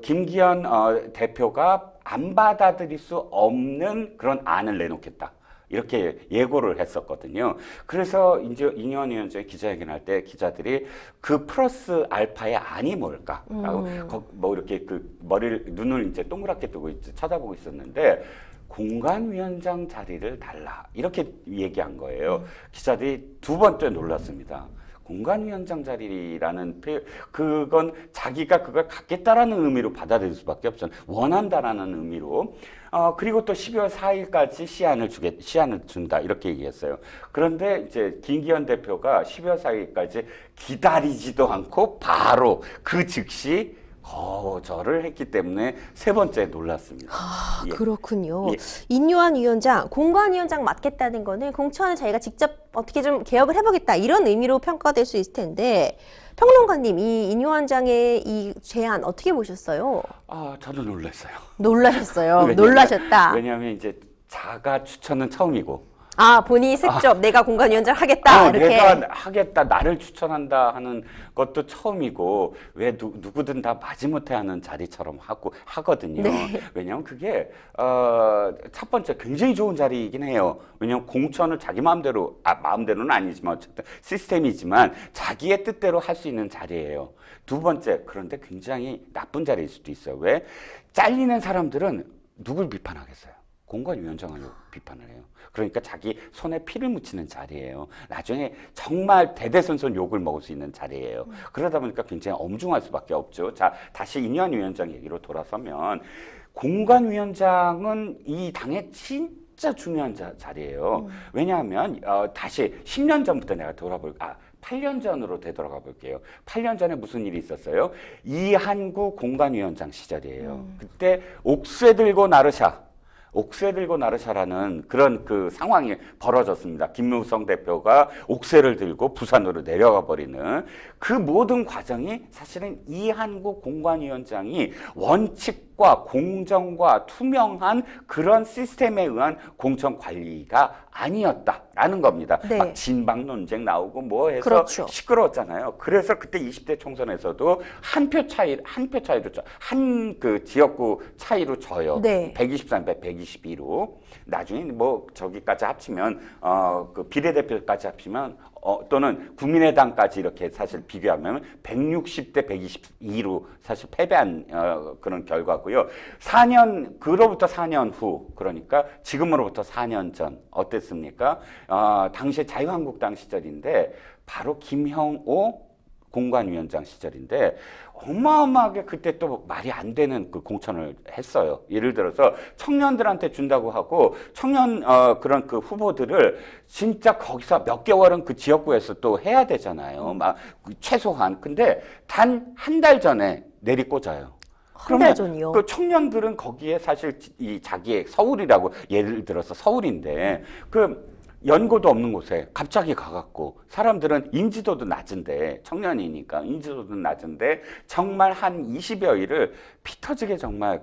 [SPEAKER 2] 김기현 대표가 안 받아들일 수 없는 그런 안을 내놓겠다. 이렇게 예고를 했었거든요. 그래서 이제 인요한 위원장이 기자회견할 때 기자들이 그 플러스 알파의 안이 뭘까라고 뭐 이렇게 그 눈을 이제 동그랗게 뜨고 쳐다보고 있었는데 공관위원장 자리를 달라 이렇게 얘기한 거예요. 기자들이 두 번째 놀랐습니다. 공관위원장 자리라는 그건 자기가 그걸 갖겠다라는 의미로 받아들일 수밖에 없죠. 원한다라는 의미로. 그리고 또 12월 4일까지 시한을 준다 이렇게 얘기했어요. 그런데 이제 김기현 대표가 12월 4일까지 기다리지도 않고 바로 그 즉시 거절을 했기 때문에 세 번째 놀랐습니다.
[SPEAKER 1] 아,
[SPEAKER 2] 예.
[SPEAKER 1] 그렇군요.
[SPEAKER 2] 예.
[SPEAKER 1] 인요한 위원장, 공관위원장 맡겠다는 거는 공천을 자기가 직접 어떻게 좀 개혁을 해보겠다 이런 의미로 평가될 수 있을 텐데 평론가님, 이 인요한장의 이 제안 어떻게 보셨어요?
[SPEAKER 2] 저는 놀랐어요.
[SPEAKER 1] 놀라셨어요. 놀라셨다.
[SPEAKER 2] 왜냐하면 이제 자가 추천은 처음이고.
[SPEAKER 1] 본인이 직접 내가 공관위원장 하겠다 이렇게.
[SPEAKER 2] 내가 하겠다, 나를 추천한다 하는 것도 처음이고 왜 누구든 다 마지못해 하는 자리처럼 하거든요.
[SPEAKER 1] 네.
[SPEAKER 2] 왜냐하면 그게 첫 번째 굉장히 좋은 자리이긴 해요. 왜냐하면 공천을 자기 마음대로는 아니지만 어쨌든 시스템이지만 자기의 뜻대로 할 수 있는 자리예요. 두 번째, 그런데 굉장히 나쁜 자리일 수도 있어요. 왜? 잘리는 사람들은 누굴 비판하겠어요? 공관위원장을 비판을 해요. 그러니까 자기 손에 피를 묻히는 자리예요. 나중에 정말 대대손손 욕을 먹을 수 있는 자리예요. 그러다 보니까 굉장히 엄중할 수밖에 없죠. 자, 다시 인요한 위원장 얘기로 돌아서면 공관위원장은 이 당의 진짜 중요한 자리예요. 왜냐하면 다시 10년 전부터 내가 8년 전으로 되돌아가 볼게요. 8년 전에 무슨 일이 있었어요? 이한구 공관위원장 시절이에요. 그때 옥새 들고 나르샤라는 그런 그 상황이 벌어졌습니다. 김무성 대표가 옥새를 들고 부산으로 내려가 버리는 그 모든 과정이 사실은 이한구 공관위원장이 원칙 공익과 공정과 투명한 그런 시스템에 의한 공천 관리가 아니었다라는 겁니다.
[SPEAKER 1] 네.
[SPEAKER 2] 막 진박 논쟁 나오고 뭐 해서
[SPEAKER 1] 그렇죠.
[SPEAKER 2] 시끄러웠잖아요. 그래서 그때 20대 총선에서도 한 표 차이로 한 그 지역구 차이로 져요.
[SPEAKER 1] 네.
[SPEAKER 2] 123대 122로. 나중에 뭐 저기까지 합치면 그 비례대표까지 합치면 또는 국민의당까지 이렇게 사실 비교하면 160대 122로 사실 패배한 그런 결과고요. 그로부터 4년 후, 그러니까 지금으로부터 4년 전 어땠습니까? 당시에 자유한국당 시절인데 바로 김형오 공관위원장 시절인데 어마어마하게 그때 또 말이 안 되는 그 공천을 했어요. 예를 들어서 청년들한테 준다고 하고 청년 그런 그 후보들을 진짜 거기서 몇 개월은 그 지역구에서 또 해야 되잖아요. 막 최소한. 근데 단 한 달 전에 내리꽂아요.
[SPEAKER 1] 한 달 전이요.
[SPEAKER 2] 그 청년들은 거기에 사실 이 자기의 서울이라고 예를 들어서 서울인데 그 연고도 없는 곳에 갑자기 가갖고 사람들은 인지도도 낮은데 청년이니까 인지도도 낮은데 정말 한 20여일을 피 터지게 정말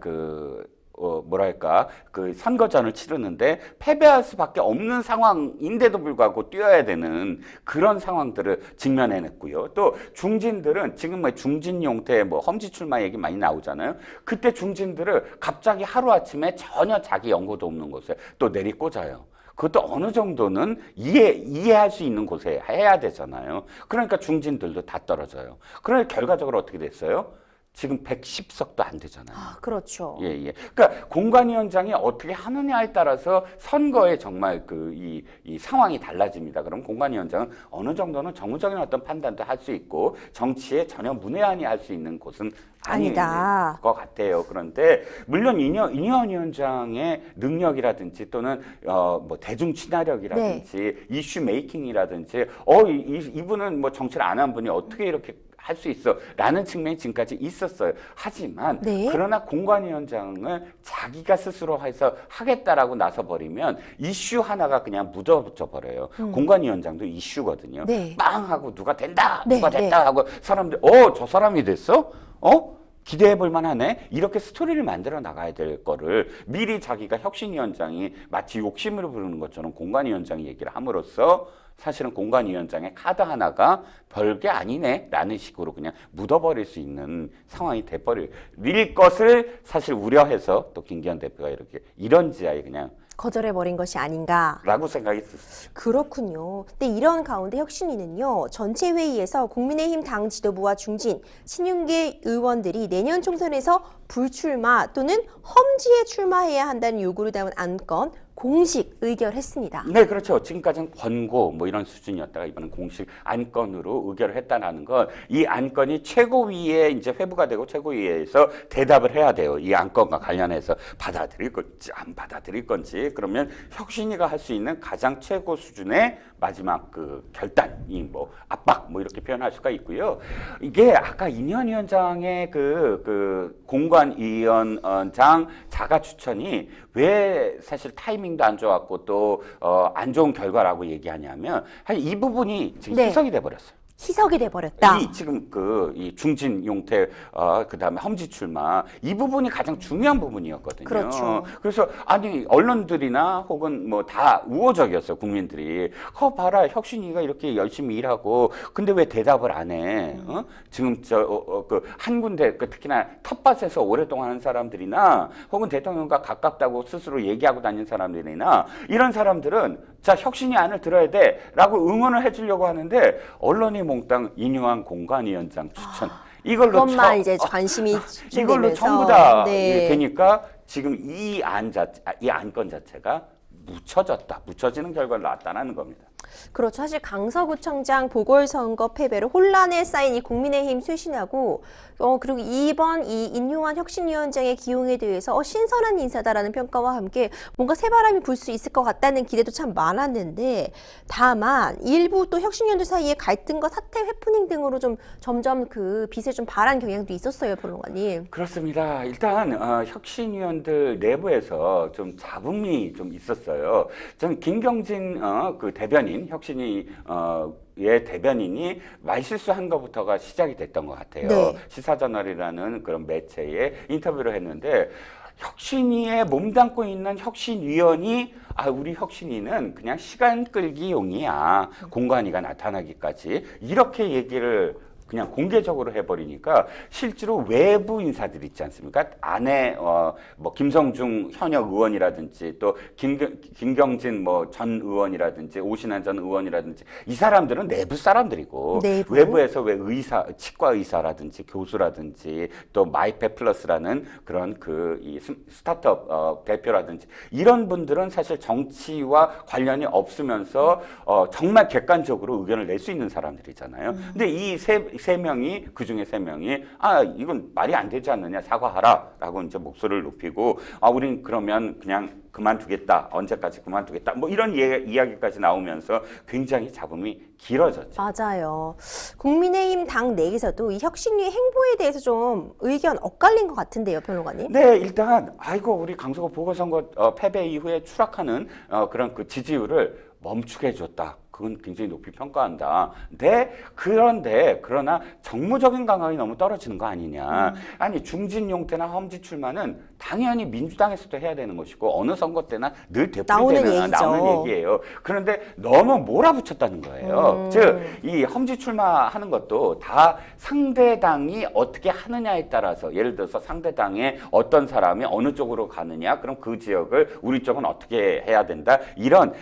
[SPEAKER 2] 뭐랄까 그 선거전을 치르는데 패배할 수밖에 없는 상황인데도 불구하고 뛰어야 되는 그런 상황들을 직면해냈고요. 또 중진들은 지금 뭐 중진 용태 뭐 험지 출마 얘기 많이 나오잖아요. 그때 중진들을 갑자기 하루아침에 전혀 자기 연고도 없는 곳에 또 내리꽂아요. 그것도 어느 정도는 이해할 수 있는 곳에 해야 되잖아요. 그러니까 중진들도 다 떨어져요. 그러니까 결과적으로 어떻게 됐어요? 지금 110석도 안 되잖아요.
[SPEAKER 1] 그렇죠.
[SPEAKER 2] 예. 그러니까 공관위원장이 어떻게 하느냐에 따라서 선거에 정말 이 상황이 달라집니다. 그럼 공관위원장은 어느 정도는 정무적인 어떤 판단도 할 수 있고 정치에 전혀 문외한이 할 수 있는 곳은
[SPEAKER 1] 아니다.
[SPEAKER 2] 것 같아요. 그런데 물론 이니원 위원장의 능력이라든지 또는 뭐 대중 친화력이라든지 이슈 메이킹이라든지 이분은 뭐 정치를 안 한 분이 어떻게 이렇게 할 수 있어 라는 측면이 지금까지 있었어요. 하지만 그러나 공관위원장을 자기가 스스로 해서 하겠다라고 나서버리면 이슈 하나가 그냥 묻어붙어 버려요. 공관위원장도 이슈거든요. 빵 하고 누가 된다 누가 됐다 하고 사람들 저 사람이 됐어? 기대해 볼 만하네. 이렇게 스토리를 만들어 나가야 될 거를 미리 자기가 혁신위원장이 마치 욕심으로 부르는 것처럼 공관위원장이 얘기를 함으로써 사실은 공관위원장의 카드 하나가 별게 아니네 라는 식으로 그냥 묻어버릴 수 있는 상황이 돼버릴 것을 사실 우려해서 또 김기현 대표가 이렇게 이런 지하에 그냥
[SPEAKER 1] 거절해버린 것이 아닌가.
[SPEAKER 2] 라고 생각했었어요.
[SPEAKER 1] 그렇군요. 근데 이런 가운데 혁신위는요. 전체 회의에서 국민의힘 당 지도부와 중진, 친윤계 의원들이 내년 총선에서 불출마 또는 험지에 출마해야 한다는 요구를 담은 안건 공식 의결했습니다.
[SPEAKER 2] 네, 그렇죠. 지금까지는 권고 뭐 이런 수준이었다가 이번엔 공식 안건으로 의결을 했다는 건 이 안건이 최고위에 이제 회부가 되고 최고위에서 대답을 해야 돼요. 이 안건과 관련해서 받아들일 건지 안 받아들일 건지. 그러면 혁신위가 할 수 있는 가장 최고 수준의 마지막 그 결단이 뭐 압박 뭐 이렇게 표현할 수가 있고요. 이게 아까 이니원 위원장의 그 공관위원장 자가 추천이 왜 사실 타이밍도 안 좋았고 또 안 좋은 결과라고 얘기하냐면 이 부분이 지금 희석이 돼 버렸어요.
[SPEAKER 1] 희석이 돼버렸다.
[SPEAKER 2] 지금 이 중진 용태 그다음에 험지 출마 이 부분이 가장 중요한 부분이었거든요.
[SPEAKER 1] 그렇죠.
[SPEAKER 2] 그래서 아니 언론들이나 혹은 뭐 다 우호적이었어요. 국민들이 봐라 혁신위가 이렇게 열심히 일하고 근데 왜 대답을 안 해? 지금 그 한 군데 특히나 텃밭에서 오랫동안 한 사람들이나 혹은 대통령과 가깝다고 스스로 얘기하고 다니는 사람들이나 이런 사람들은 자 혁신위 안을 들어야 돼라고 응원을 해주려고 하는데 언론이 몽땅 인용한 공관위원장 추천
[SPEAKER 1] 그것만 이제 관심이
[SPEAKER 2] 이걸로 전부 다 되니까 지금 이 안건 자체가 묻혀지는 결과를 나타나는 겁니다.
[SPEAKER 1] 그렇죠. 사실 강서구청장 보궐선거 패배로 혼란에 쌓인 이 국민의힘 쇄신하고 그리고 이번 이 인용한 혁신위원장의 기용에 대해서 신선한 인사다라는 평가와 함께 뭔가 새바람이 불 수 있을 것 같다는 기대도 참 많았는데 다만 일부 또 혁신위원들 사이에 갈등과 사태 해프닝 등으로 좀 점점 그 빛을 좀 발한 경향도 있었어요, 변호사님.
[SPEAKER 2] 그렇습니다. 일단 혁신위원들 내부에서 좀 잡음이 좀 있었어요. 저는 김경진 그 대변인 혁신위 의 대변인이 말실수한 것부터가 시작이 됐던 것 같아요.
[SPEAKER 1] 네.
[SPEAKER 2] 시사저널이라는 그런 매체에 인터뷰를 했는데 혁신위에 몸담고 있는 혁신위원이 우리 혁신위는 그냥 시간 끌기용이야. 공관위가 나타나기까지 이렇게 얘기를 그냥 공개적으로 해버리니까 실제로 외부 인사들 있지 않습니까? 안에 뭐 김성중 현역 의원이라든지 또 김경진 뭐 전 의원이라든지 오신환 전 의원이라든지 이 사람들은 내부 사람들이고
[SPEAKER 1] 내부.
[SPEAKER 2] 외부에서 왜 의사, 치과 의사라든지 교수라든지 또 마이페 플러스라는 그런 이 스타트업 대표라든지 이런 분들은 사실 정치와 관련이 없으면서 정말 객관적으로 의견을 낼 수 있는 사람들이잖아요. 근데 이 세 명이 그 중에 세 명이 이건 말이 안 되지 않느냐 사과하라라고 이제 목소리를 높이고 우린 그러면 그냥 그만두겠다 언제까지 그만두겠다 뭐 이런 이야기까지 나오면서 굉장히 잡음이 길어졌죠.
[SPEAKER 1] 맞아요. 국민의힘 당 내에서도 이 혁신위 행보에 대해서 좀 의견 엇갈린 것 같은데요, 평론가님?
[SPEAKER 2] 네, 일단 우리 강서구 보궐선거 패배 이후에 추락하는 그런 그 지지율을 멈추게 해줬다. 그건 굉장히 높이 평가한다. 그러나 정무적인 감각이 너무 떨어지는 거 아니냐. 아니 중진용태나 험지 출마는 당연히 민주당에서도 해야 되는 것이고 어느 선거 때나 늘 되풀이되는 나오는 얘기예요. 그런데 너무 몰아붙였다는 거예요. 즉 이 험지 출마하는 것도 다 상대당이 어떻게 하느냐에 따라서 예를 들어서 상대당의 어떤 사람이 어느 쪽으로 가느냐 그럼 그 지역을 우리 쪽은 어떻게 해야 된다 이런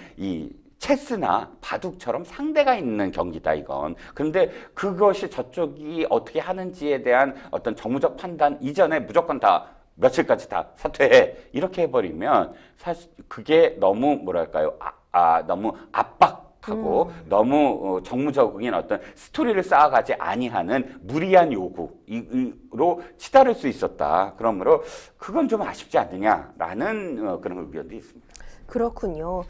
[SPEAKER 2] 체스나 바둑처럼 상대가 있는 경기다 이건. 그런데 그것이 저쪽이 어떻게 하는지에 대한 어떤 정무적 판단 이전에 무조건 다 며칠까지 다 사퇴해 이렇게 해버리면 사실 그게 너무 뭐랄까요 너무 압박하고 너무 정무적인 어떤 스토리를 쌓아가지 아니하는 무리한 요구로 치달을 수 있었다. 그러므로 그건 좀 아쉽지 않느냐라는 그런 의견도 있습니다.
[SPEAKER 1] 그렇군요.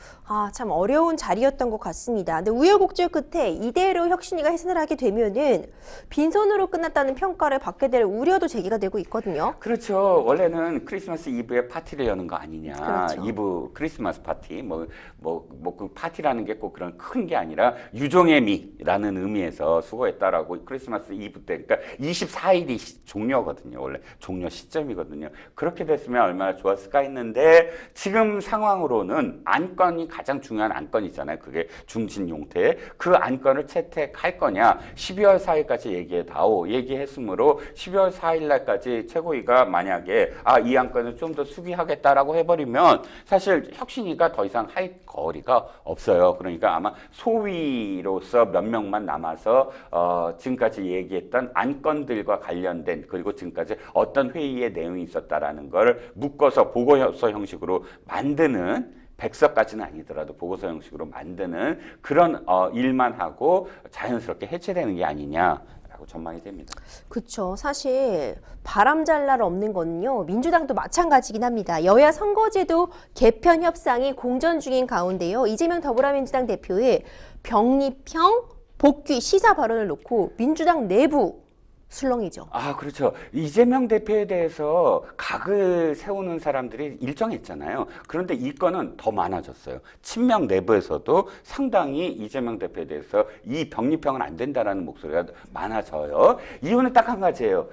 [SPEAKER 1] 참 어려운 자리였던 것 같습니다. 근데 우여곡절 끝에 이대로 혁신위가 해산을 하게 되면은 빈손으로 끝났다는 평가를 받게 될 우려도 제기가 되고 있거든요.
[SPEAKER 2] 그렇죠. 원래는 크리스마스 이브에 파티를 여는 거 아니냐.
[SPEAKER 1] 그렇죠.
[SPEAKER 2] 이브 크리스마스 파티. 그 파티라는 게 꼭 그런 큰 게 아니라 유종의 미라는 의미에서 수고했다라고 크리스마스 이브 때, 그러니까 24일이 종료거든요. 원래 종료 시점이거든요. 그렇게 됐으면 얼마나 좋았을까 했는데 지금 상황으로는 안건이 가장 중요한 안건이잖아요. 그게 중진용태. 그 안건을 채택할 거냐. 12월 4일까지 얘기했으므로 12월 4일 날까지 최고위가 만약에 이 안건을 좀 더 수기하겠다라고 해버리면 사실 혁신위가 더 이상 할 거리가 없어요. 그러니까 아마 소위로서 몇 명만 남아서 지금까지 얘기했던 안건들과 관련된 그리고 지금까지 어떤 회의의 내용이 있었다라는 걸 묶어서 보고서 형식으로 만드는 백서까지는 아니더라도 보고서 형식으로 만드는 그런 일만 하고 자연스럽게 해체되는 게 아니냐라고 전망이 됩니다.
[SPEAKER 1] 그렇죠. 사실 바람 잘 날 없는 거는요. 민주당도 마찬가지긴 합니다. 여야 선거제도 개편 협상이 공전 중인 가운데요. 이재명 더불어민주당 대표의 병립형 복귀 시사 발언을 놓고 민주당 내부 술렁이죠.
[SPEAKER 2] 그렇죠. 이재명 대표에 대해서 각을 세우는 사람들이 일정했잖아요. 그런데 이 건은 더 많아졌어요. 친명 내부에서도 상당히 이재명 대표에 대해서 이 병립형은 안 된다라는 목소리가 많아져요. 이유는 딱 한 가지예요.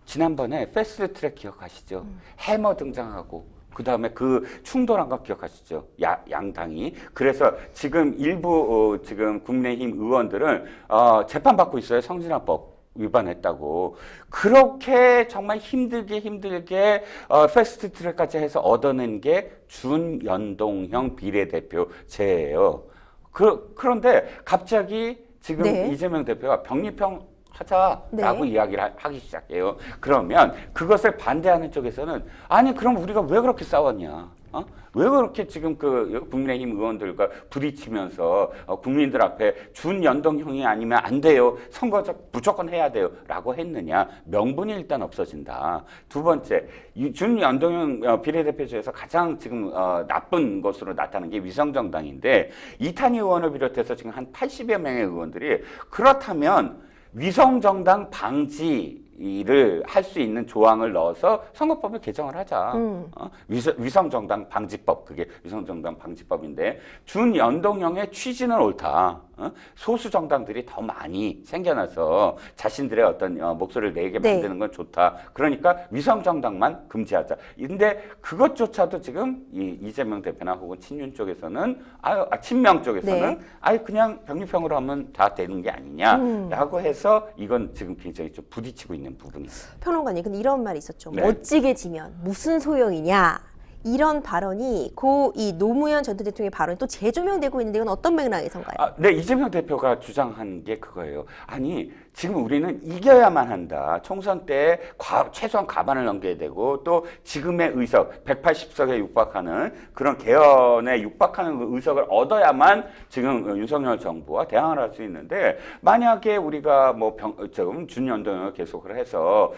[SPEAKER 2] 지난번에 패스트 트랙 기억하시죠? 해머 등장하고 그 다음에 그 충돌한 거 기억하시죠? 양당이. 그래서 지금 일부 지금 국민의힘 의원들은 재판받고 있어요. 성진화법 위반했다고. 그렇게 정말 힘들게 패스트 트랙까지 해서 얻어낸 게 준연동형 비례대표제예요. 그런데 갑자기 지금 이재명 대표가 병립형 하자라고 이야기를 하기 시작해요. 그러면 그것을 반대하는 쪽에서는 그럼 우리가 왜 그렇게 싸웠냐? 왜 그렇게 지금 국민의힘 의원들과 부딪히면서 국민들 앞에 준연동형이 아니면 안 돼요. 선거적 무조건 해야 돼요. 라고 했느냐. 명분이 일단 없어진다. 두 번째, 준연동형 비례대표제에서 가장 지금 나쁜 것으로 나타나는 게 위성정당인데 이탄희 의원을 비롯해서 지금 한 80여 명의 의원들이 그렇다면 위성정당 방지 이를 할 수 있는 조항을 넣어서 선거법을 개정을 하자. 위성정당 방지법, 그게 위성정당 방지법인데 준연동형의 취지는 옳다. 소수 정당들이 더 많이 생겨나서 자신들의 어떤 목소리를 내게 만드는 건 좋다. 그러니까 위성 정당만 금지하자. 근데 그것조차도 지금 이재명 대표나 혹은 친윤 쪽에서는 친명 쪽에서는 그냥 병립형으로 하면 다 되는 게 아니냐라고 해서 이건 지금 굉장히 좀 부딪히고 있는 부분이 있어요.
[SPEAKER 1] 평론가님, 근데 이런 말이 있었죠. 멋지게 지면 무슨 소용이냐. 이런 발언이 이 노무현 전 대통령의 발언이 또 재조명되고 있는데 이건 어떤 맥락에서인가요?
[SPEAKER 2] 네, 이재명 대표가 주장한 게 그거예요. 아니, 지금 우리는 이겨야만 한다. 총선 때 최소한 과반을 넘겨야 되고 또 지금의 의석 180석에 육박하는 그런 개헌에 육박하는 의석을 얻어야만 지금 윤석열 정부와 대항을 할 수 있는데 만약에 우리가 지금 준연동형을 계속을 해서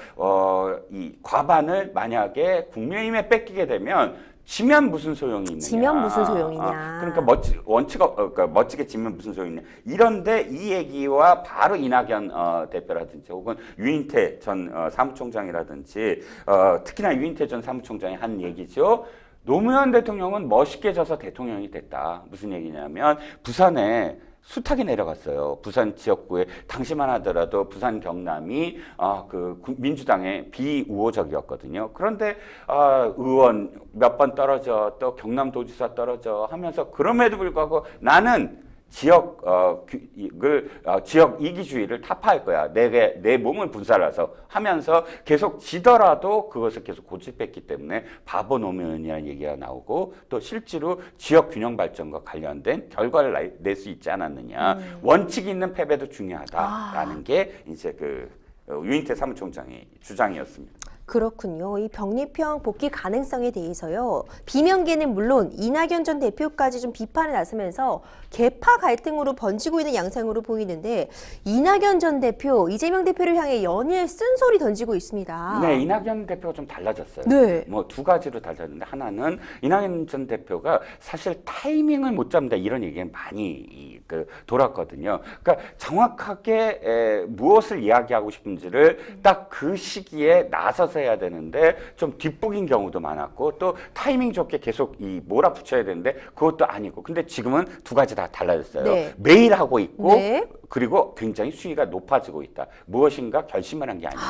[SPEAKER 2] 이 과반을 만약에 국민의힘에 뺏기게 되면 지면 무슨 소용이 있느냐.
[SPEAKER 1] 지면 무슨 소용이냐.
[SPEAKER 2] 그러니까 그러니까 멋지게 지면 무슨 소용이냐. 이런데 이 얘기와 바로 이낙연 대표라든지 혹은 유인태 전 사무총장이라든지 특히나 유인태 전 사무총장이 한 얘기죠. 노무현 대통령은 멋있게 져서 대통령이 됐다. 무슨 얘기냐면 부산에 수탁이 내려갔어요. 부산 지역구에 당시만 하더라도 부산 경남이 민주당의 비우호적이었거든요. 그런데 의원 몇 번 떨어져 또 경남도지사 떨어져 하면서 그럼에도 불구하고 나는 지역 이기주의를 타파할 거야. 내 몸을 분살해서 하면서 계속 지더라도 그것을 계속 고집했기 때문에 바보 노무현이라는 얘기가 나오고 또 실제로 지역 균형 발전과 관련된 결과를 낼 수 있지 않았느냐. 원칙이 있는 패배도 중요하다라는 게 이제 유인태 사무총장의 주장이었습니다.
[SPEAKER 1] 그렇군요. 이 병립형 복귀 가능성에 대해서요. 비명계는 물론 이낙연 전 대표까지 좀 비판에 나서면서 계파 갈등으로 번지고 있는 양상으로 보이는데 이낙연 전 대표, 이재명 대표를 향해 연일 쓴소리 던지고 있습니다.
[SPEAKER 2] 네, 이낙연 대표가 좀 달라졌어요.
[SPEAKER 1] 네.
[SPEAKER 2] 두 가지로 달라졌는데 하나는 이낙연 전 대표가 사실 타이밍을 못 잡는다 이런 얘기가 많이 돌았거든요. 그러니까 정확하게 무엇을 이야기하고 싶은지를 딱 그 시기에 나서서 해야 되는데 좀 뒷북인 경우도 많았고 또 타이밍 좋게 계속 몰아붙여야 되는데 그것도 아니고 근데 지금은 두 가지 다 달라졌어요.
[SPEAKER 1] 네.
[SPEAKER 2] 매일 하고 있고
[SPEAKER 1] 네.
[SPEAKER 2] 그리고 굉장히 수위가 높아지고 있다. 무엇인가 결심을 한 게 아니냐.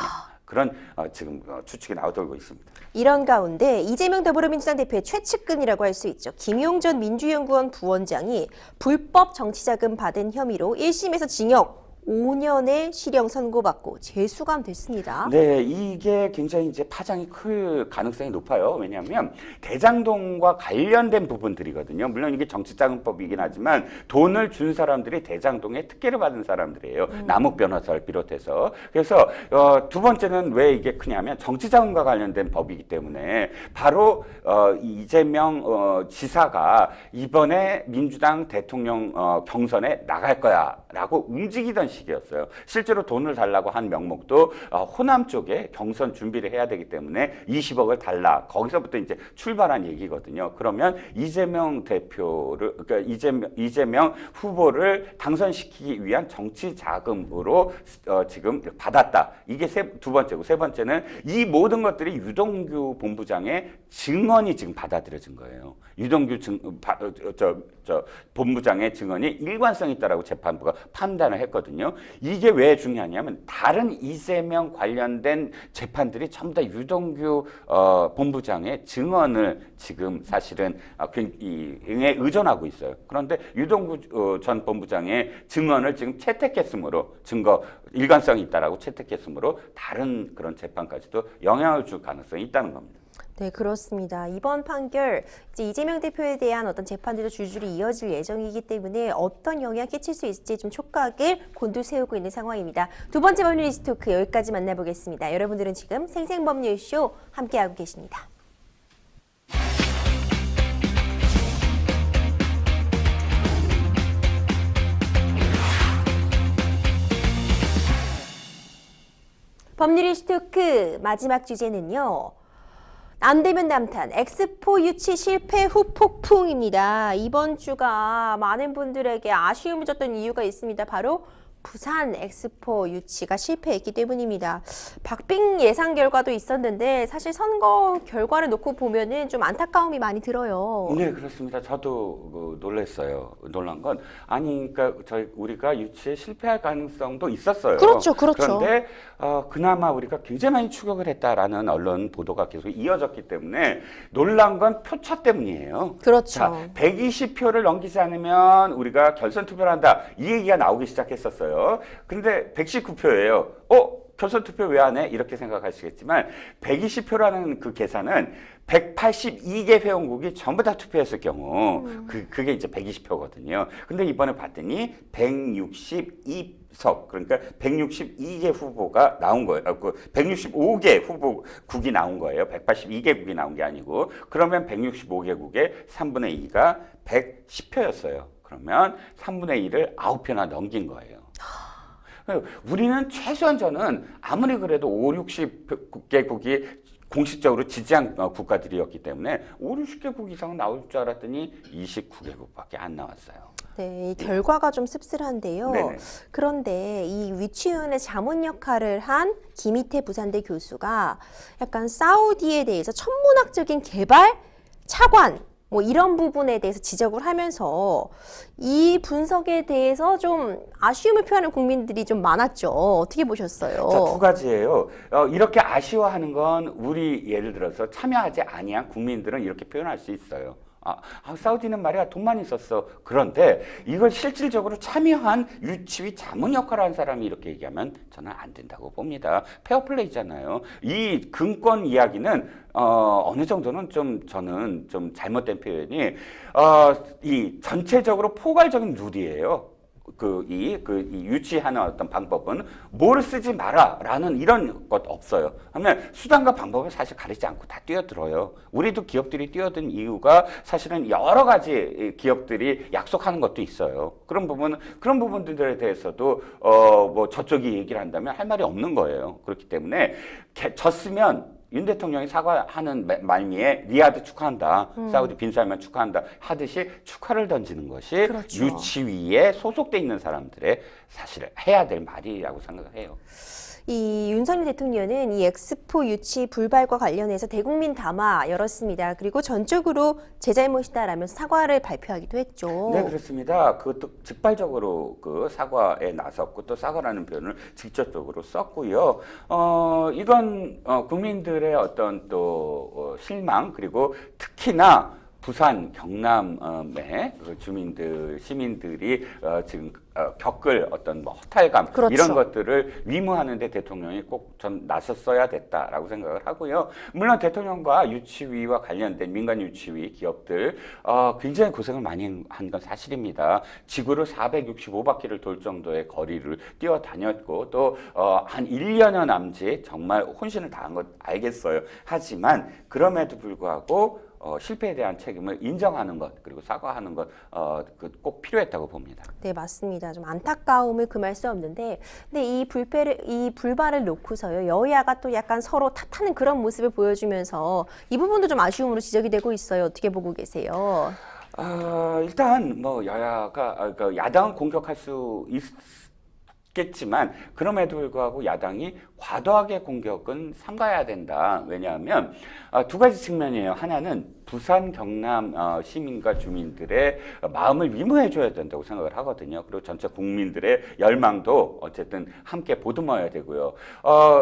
[SPEAKER 2] 그런 지금 추측이 나오고 있습니다.
[SPEAKER 1] 이런 가운데 이재명 더불어민주당 대표의 최측근이라고 할 수 있죠. 김용전 민주연구원 부원장이 불법 정치자금 받은 혐의로 1심에서 징역 5년의 실형 선고받고 재수감됐습니다.
[SPEAKER 2] 네, 이게 굉장히 이제 파장이 클 가능성이 높아요. 왜냐하면 대장동과 관련된 부분들이거든요. 물론 이게 정치자금법이긴 하지만 돈을 준 사람들이 대장동에 특혜를 받은 사람들이에요. 남욱 변호사를 비롯해서. 그래서 두 번째는 왜 이게 크냐면 정치자금과 관련된 법이기 때문에 바로 이재명 지사가 이번에 민주당 대통령 경선에 나갈 거야라고 움직이던 시기였어요. 실제로 돈을 달라고 한 명목도 호남 쪽에 경선 준비를 해야 되기 때문에 20억을 달라. 거기서부터 이제 출발한 얘기거든요. 그러면 이재명 대표를 그러니까 이재명 후보를 당선시키기 위한 정치 자금으로 지금 받았다. 이게 두 번째고 세 번째는 이 모든 것들이 유동규 본부장의 증언이 지금 받아들여진 거예요. 유동규 본부장의 증언이 일관성 있다라고 재판부가 판단을 했거든요. 이게 왜 중요하냐면 다른 이재명 관련된 재판들이 전부 다 유동규 본부장의 증언을 지금 사실은 응에 의존하고 있어요. 그런데 유동규 전 본부장의 증언을 지금 채택했으므로 증거 일관성이 있다라고 채택했으므로 다른 그런 재판까지도 영향을 줄 가능성이 있다는 겁니다.
[SPEAKER 1] 네, 그렇습니다. 이번 판결 이제 이재명 대표에 대한 어떤 재판들도 줄줄이 이어질 예정이기 때문에 어떤 영향 끼칠 수 있을지 좀 촉각을 곤두세우고 있는 상황입니다. 두 번째 법률 이슈 토크 여기까지 만나보겠습니다. 여러분들은 지금 생생법률쇼 함께하고 계십니다. 법률 이슈 토크 마지막 주제는요. 남대문 남탄 엑스포 유치 실패 후 폭풍입니다. 이번 주가 많은 분들에게 아쉬움을 줬던 이유가 있습니다. 바로 부산 엑스포 유치가 실패했기 때문입니다. 박빙 예상 결과도 있었는데 사실 선거 결과를 놓고 보면은 좀 안타까움이 많이 들어요.
[SPEAKER 2] 네, 그렇습니다. 저도 놀랐어요. 놀란 건 아니, 그러니까 우리가 유치에 실패할 가능성도 있었어요.
[SPEAKER 1] 그렇죠, 그렇죠.
[SPEAKER 2] 그런데 그나마 우리가 굉장히 많이 추격을 했다라는 언론 보도가 계속 이어졌기 때문에 놀란 건 표차 때문이에요.
[SPEAKER 1] 그렇죠.
[SPEAKER 2] 자, 120표를 넘기지 않으면 우리가 결선 투표를 한다. 이 얘기가 나오기 시작했었어요. 근데 119표예요. 결선 투표 왜 안 해? 이렇게 생각하시겠지만 120표라는 그 계산은 182개 회원국이 전부 다 투표했을 경우 그게 이제 120표거든요. 근데 이번에 봤더니 162석, 그러니까 162개 후보가 나온 거예요. 165개 후보국이 나온 거예요. 182개국이 나온 게 아니고. 그러면 165개국의 3분의 2가 110표였어요. 그러면 3분의 1을 9표나 넘긴 거예요. 우리는 최소한 저는 아무리 그래도 5, 60개국이 공식적으로 지지한 국가들이었기 때문에 5, 60개국 이상은 나올 줄 알았더니 29개국밖에 안 나왔어요.
[SPEAKER 1] 네, 이 결과가 좀 씁쓸한데요.
[SPEAKER 2] 네네.
[SPEAKER 1] 그런데 이 위치위원회 자문 역할을 한 김희태 부산대 교수가 약간 사우디에 대해서 천문학적인 개발 차관 뭐 이런 부분에 대해서 지적을 하면서 이 분석에 대해서 좀 아쉬움을 표하는 국민들이 좀 많았죠. 어떻게 보셨어요?
[SPEAKER 2] 자, 두 가지예요. 이렇게 아쉬워하는 건 우리 예를 들어서 참여하지 아니한 국민들은 이렇게 표현할 수 있어요. 사우디는 말이야 돈만 있었어. 그런데 이걸 실질적으로 참여한 유치위 자문 역할을 한 사람이 이렇게 얘기하면 저는 안 된다고 봅니다. 페어플레이잖아요. 이 금권 이야기는 어느 정도는 저는 좀 잘못된 표현이 이 전체적으로 포괄적인 룰이에요. 이 유치하는 어떤 방법은 뭘 쓰지 마라라는 이런 것 없어요. 하면 수단과 방법을 사실 가리지 않고 다 뛰어들어요. 우리도 기업들이 뛰어든 이유가 사실은 여러 가지 기업들이 약속하는 것도 있어요. 그런 부분들에 대해서도 뭐 저쪽이 얘기를 한다면 할 말이 없는 거예요. 그렇기 때문에 졌으면 윤 대통령이 사과하는 말미에 리야드 축하한다, 사우디 빈살만 축하한다 하듯이 축하를 던지는 것이
[SPEAKER 1] 그렇죠.
[SPEAKER 2] 유치위에 소속돼 있는 사람들의 사실 해야 될 말이라고 생각을 해요.
[SPEAKER 1] 이 윤석열 대통령은 이 엑스포 유치 불발과 관련해서 대국민 담화 열었습니다. 그리고 전적으로 제 잘못이다라면서 사과를 발표하기도 했죠.
[SPEAKER 2] 네, 그렇습니다. 그것도 직발적으로 그 사과에 나섰고 또 사과라는 표현을 직접적으로 썼고요. 이건 국민들의 어떤 또 실망 그리고 특히나 부산, 경남의 시민들이 지금 겪을 어떤 뭐 허탈감
[SPEAKER 1] 그렇죠.
[SPEAKER 2] 이런 것들을 위무하는데 대통령이 꼭 전 나섰어야 됐다라고 생각을 하고요. 물론 대통령과 유치위와 관련된 민간 유치위 기업들 굉장히 고생을 많이 한 건 사실입니다. 지구를 465바퀴를 돌 정도의 거리를 뛰어다녔고 또 한 1년여 남짓 정말 혼신을 다한 것 알겠어요. 하지만 그럼에도 불구하고 실패에 대한 책임을 인정하는 것 그리고 사과하는 것 꼭 필요했다고 봅니다.
[SPEAKER 1] 네, 맞습니다. 좀 안타까움을 금할 수 없는데, 근데 이 불발을 놓고서요, 여야가 또 약간 서로 탓하는 그런 모습을 보여주면서 이 부분도 좀 아쉬움으로 지적이 되고 있어요. 어떻게 보고 계세요?
[SPEAKER 2] 일단 뭐 여야가 야당은 공격할 수 있겠지만 그럼에도 불구하고 야당이 과도하게 공격은 삼가야 된다. 왜냐하면 두 가지 측면이에요. 하나는 부산, 경남 시민과 주민들의 마음을 위로해줘야 된다고 생각을 하거든요. 그리고 전체 국민들의 열망도 어쨌든 함께 보듬어야 되고요.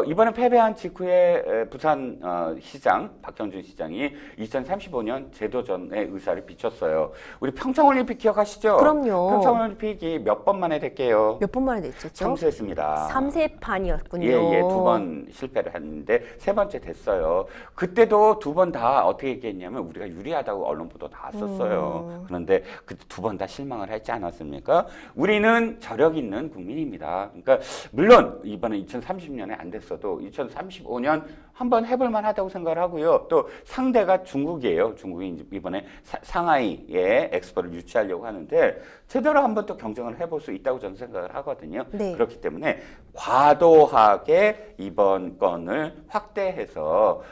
[SPEAKER 2] 이번에 패배한 직후에 부산 시장, 박형준 시장이 2035년 재도전의 의사를 비췄어요. 우리 평창올림픽 기억하시죠?
[SPEAKER 1] 그럼요.
[SPEAKER 2] 평창올림픽이 몇 번 만에 됐게요?
[SPEAKER 1] 몇 번 만에 됐죠?
[SPEAKER 2] 참수했습니다.
[SPEAKER 1] 3세판이었군요.
[SPEAKER 2] 예, 2번 실패를 했는데 세 번째 됐어요. 그때도 두 번 다 어떻게 얘기했냐면 우리가 유리하다고 언론 보도 나왔었어요. 그런데 그 두 번 다 실망을 했지 않았습니까? 우리는 저력 있는 국민입니다. 그러니까 물론 이번에 2030년에 안 됐어도 2035년 한번 해볼 만하다고 생각을 하고요. 또 상대가 중국이에요. 중국이 이번에 상하이에 엑스포를 유치하려고 하는데 제대로 한번 또 경쟁을 해볼 수 있다고 저는 생각을 하거든요.
[SPEAKER 1] 네.
[SPEAKER 2] 그렇기 때문에 과도하게 이번 건을 확대해서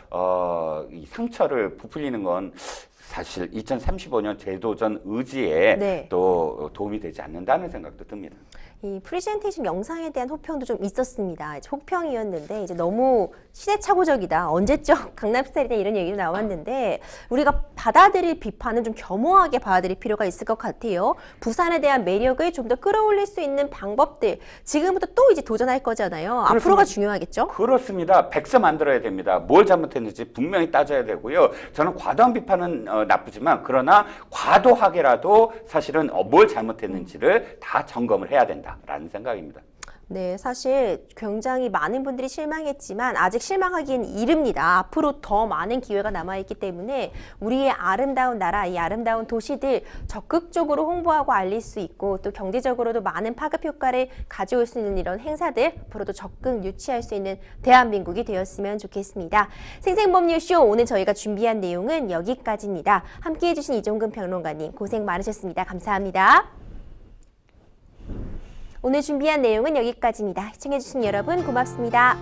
[SPEAKER 2] 이 상처를 부풀리는 건 사실 2035년 재도전 의지에
[SPEAKER 1] 네.
[SPEAKER 2] 또 도움이 되지 않는다는 생각도 듭니다.
[SPEAKER 1] 이 프레젠테이션 영상에 대한 호평도 좀 있었습니다. 이제 호평이었는데 이제 너무 시대착오적이다. 언제적 강남스타일이다 이런 얘기도 나왔는데 우리가 받아들일 비판은 좀 겸허하게 받아들일 필요가 있을 것 같아요. 부산에 대한 매력을 좀 더 끌어올릴 수 있는 방법들 지금부터 또 이제 도전할 거잖아요.
[SPEAKER 2] 그렇습니다.
[SPEAKER 1] 앞으로가 중요하겠죠?
[SPEAKER 2] 그렇습니다. 백서 만들어야 됩니다. 뭘 잘못했는지 분명히 따져야 되고요. 저는 과도한 비판은 나쁘지만 그러나 과도하게라도 사실은 뭘 잘못했는지를 다 점검을 해야 된다라는 생각입니다.
[SPEAKER 1] 네, 사실 굉장히 많은 분들이 실망했지만 아직 실망하기엔 이릅니다. 앞으로 더 많은 기회가 남아있기 때문에 우리의 아름다운 나라, 이 아름다운 도시들 적극적으로 홍보하고 알릴 수 있고 또 경제적으로도 많은 파급 효과를 가져올 수 있는 이런 행사들 앞으로도 적극 유치할 수 있는 대한민국이 되었으면 좋겠습니다. 생생법률쇼 오늘 저희가 준비한 내용은 여기까지입니다. 함께해 주신 이종근 평론가님 고생 많으셨습니다. 감사합니다. 오늘 준비한 내용은 여기까지입니다. 시청해주신 여러분 고맙습니다.